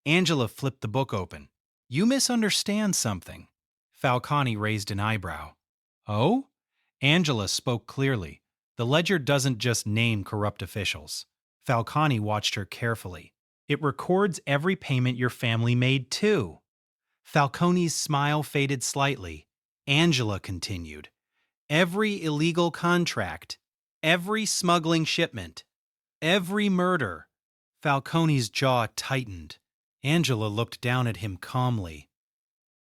Angela flipped the book open. You misunderstand something. Falcone raised an eyebrow. Oh? Angela spoke clearly. The ledger doesn't just name corrupt officials. Falcone watched her carefully. It records every payment your family made, too. Falcone's smile faded slightly. Angela continued. Every illegal contract, every smuggling shipment, every murder. Falcone's jaw tightened. Angela looked down at him calmly.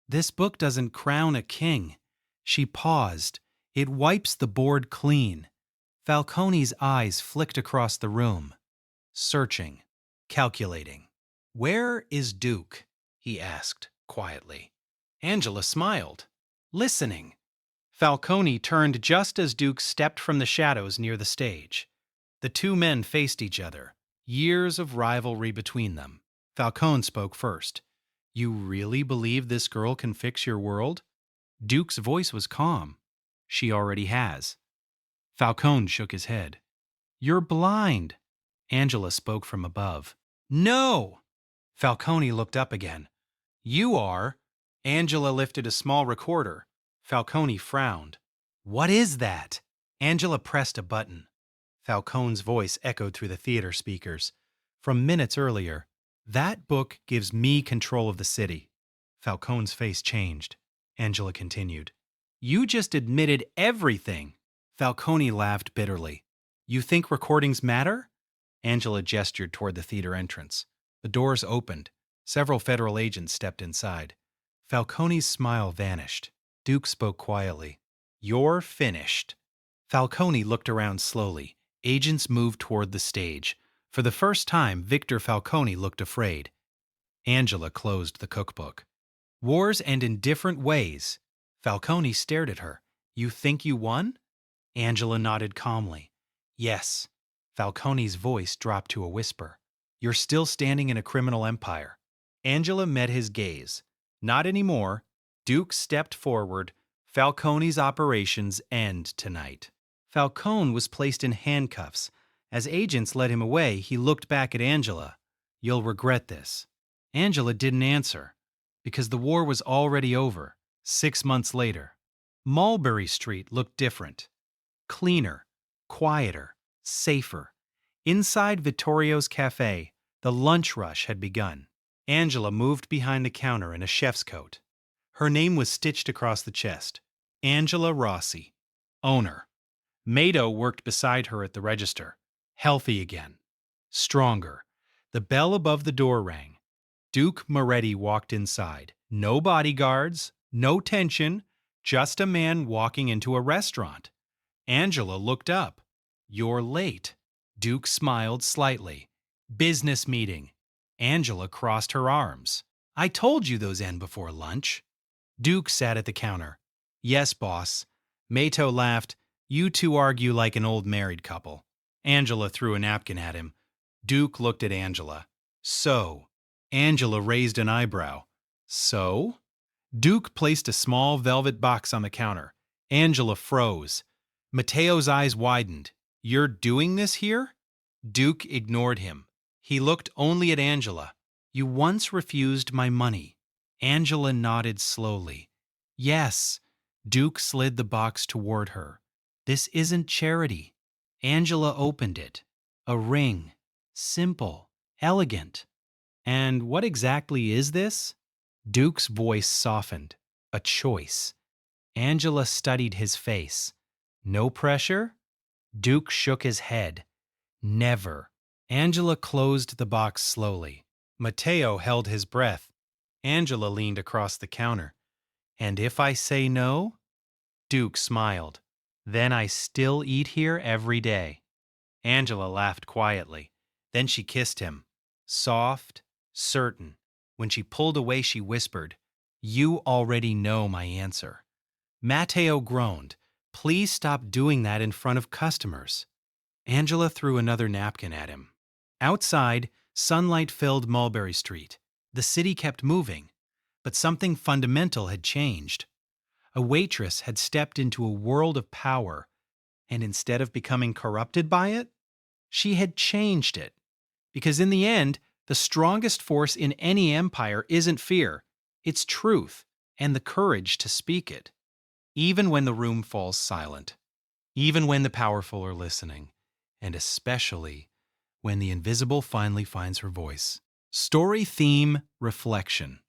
This book doesn't crown a king. She paused. It wipes the board clean. Falcone's eyes flicked across the room. Searching, calculating. Where is Duke? He asked quietly. Angela smiled. Listening. Falcone turned just as Duke stepped from the shadows near the stage. The 2 men faced each other, years of rivalry between them. Falcone spoke first. You really believe this girl can fix your world? Duke's voice was calm. She already has. Falcone shook his head. You're blind. Angela spoke from above. No! Falcone looked up again. You are. Angela lifted a small recorder. Falcone frowned. What is that? Angela pressed a button. Falcone's voice echoed through the theater speakers. From minutes earlier, that book gives me control of the city. Falcone's face changed. Angela continued. You just admitted everything. Falcone laughed bitterly. You think recordings matter? Angela gestured toward the theater entrance. The doors opened. Several federal agents stepped inside. Falcone's smile vanished. Duke spoke quietly. You're finished. Falcone looked around slowly. Agents moved toward the stage. For the first time, Victor Falcone looked afraid. Angela closed the cookbook. Wars end in different ways. Falcone stared at her. You think you won? Angela nodded calmly. Yes. Falcone's voice dropped to a whisper. You're still standing in a criminal empire. Angela met his gaze. Not anymore. Duke stepped forward. Falcone's operations end tonight. Falcone was placed in handcuffs. As agents led him away, he looked back at Angela. You'll regret this. Angela didn't answer, because the war was already over, 6 months later. Mulberry Street looked different. Cleaner, quieter, safer. Inside Vittorio's cafe, the lunch rush had begun. Angela moved behind the counter in a chef's coat. Her name was stitched across the chest. Angela Rossi, owner. Mato worked beside her at the register. Healthy again. Stronger. The bell above the door rang. Duke Moretti walked inside. No bodyguards, no tension, just a man walking into a restaurant. Angela looked up. "You're late." Duke smiled slightly. "Business meeting." Angela crossed her arms. "I told you those end before lunch." Duke sat at the counter. "Yes, boss." Mato laughed. "You two argue like an old married couple." Angela threw a napkin at him. Duke looked at Angela. "So?" Angela raised an eyebrow. "So?" Duke placed a small velvet box on the counter. Angela froze. Mateo's eyes widened. "You're doing this here?" Duke ignored him. He looked only at Angela. "You once refused my money." Angela nodded slowly. "Yes." Duke slid the box toward her. "This isn't charity." Angela opened it. A ring. Simple. Elegant. "And what exactly is this?" Duke's voice softened. "A choice." Angela studied his face. "No pressure?" Duke shook his head. "Never." Angela closed the box slowly. Mateo held his breath. Angela leaned across the counter. "And if I say no?" Duke smiled. "Then I still eat here every day." Angela laughed quietly. Then she kissed him. Soft, certain. When she pulled away, she whispered, "You already know my answer." Mateo groaned. "Please stop doing that in front of customers." Angela threw another napkin at him. Outside, sunlight filled Mulberry Street. The city kept moving, but something fundamental had changed. A waitress had stepped into a world of power, and instead of becoming corrupted by it, she had changed it. Because in the end, the strongest force in any empire isn't fear, it's truth and the courage to speak it. Even when the room falls silent, even when the powerful are listening, and especially when the invisible finally finds her voice. Story theme reflection.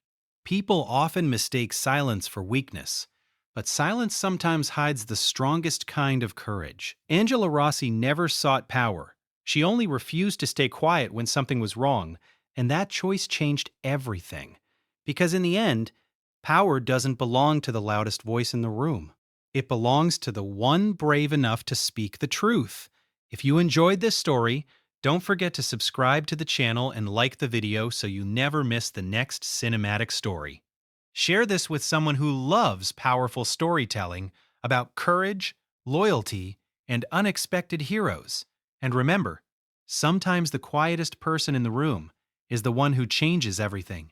People often mistake silence for weakness, but silence sometimes hides the strongest kind of courage. Angela Rossi never sought power. She only refused to stay quiet when something was wrong, and that choice changed everything. Because in the end, power doesn't belong to the loudest voice in the room. It belongs to the one brave enough to speak the truth. If you enjoyed this story, don't forget to subscribe to the channel and like the video so you never miss the next cinematic story. Share this with someone who loves powerful storytelling about courage, loyalty, and unexpected heroes. And remember, sometimes the quietest person in the room is the one who changes everything.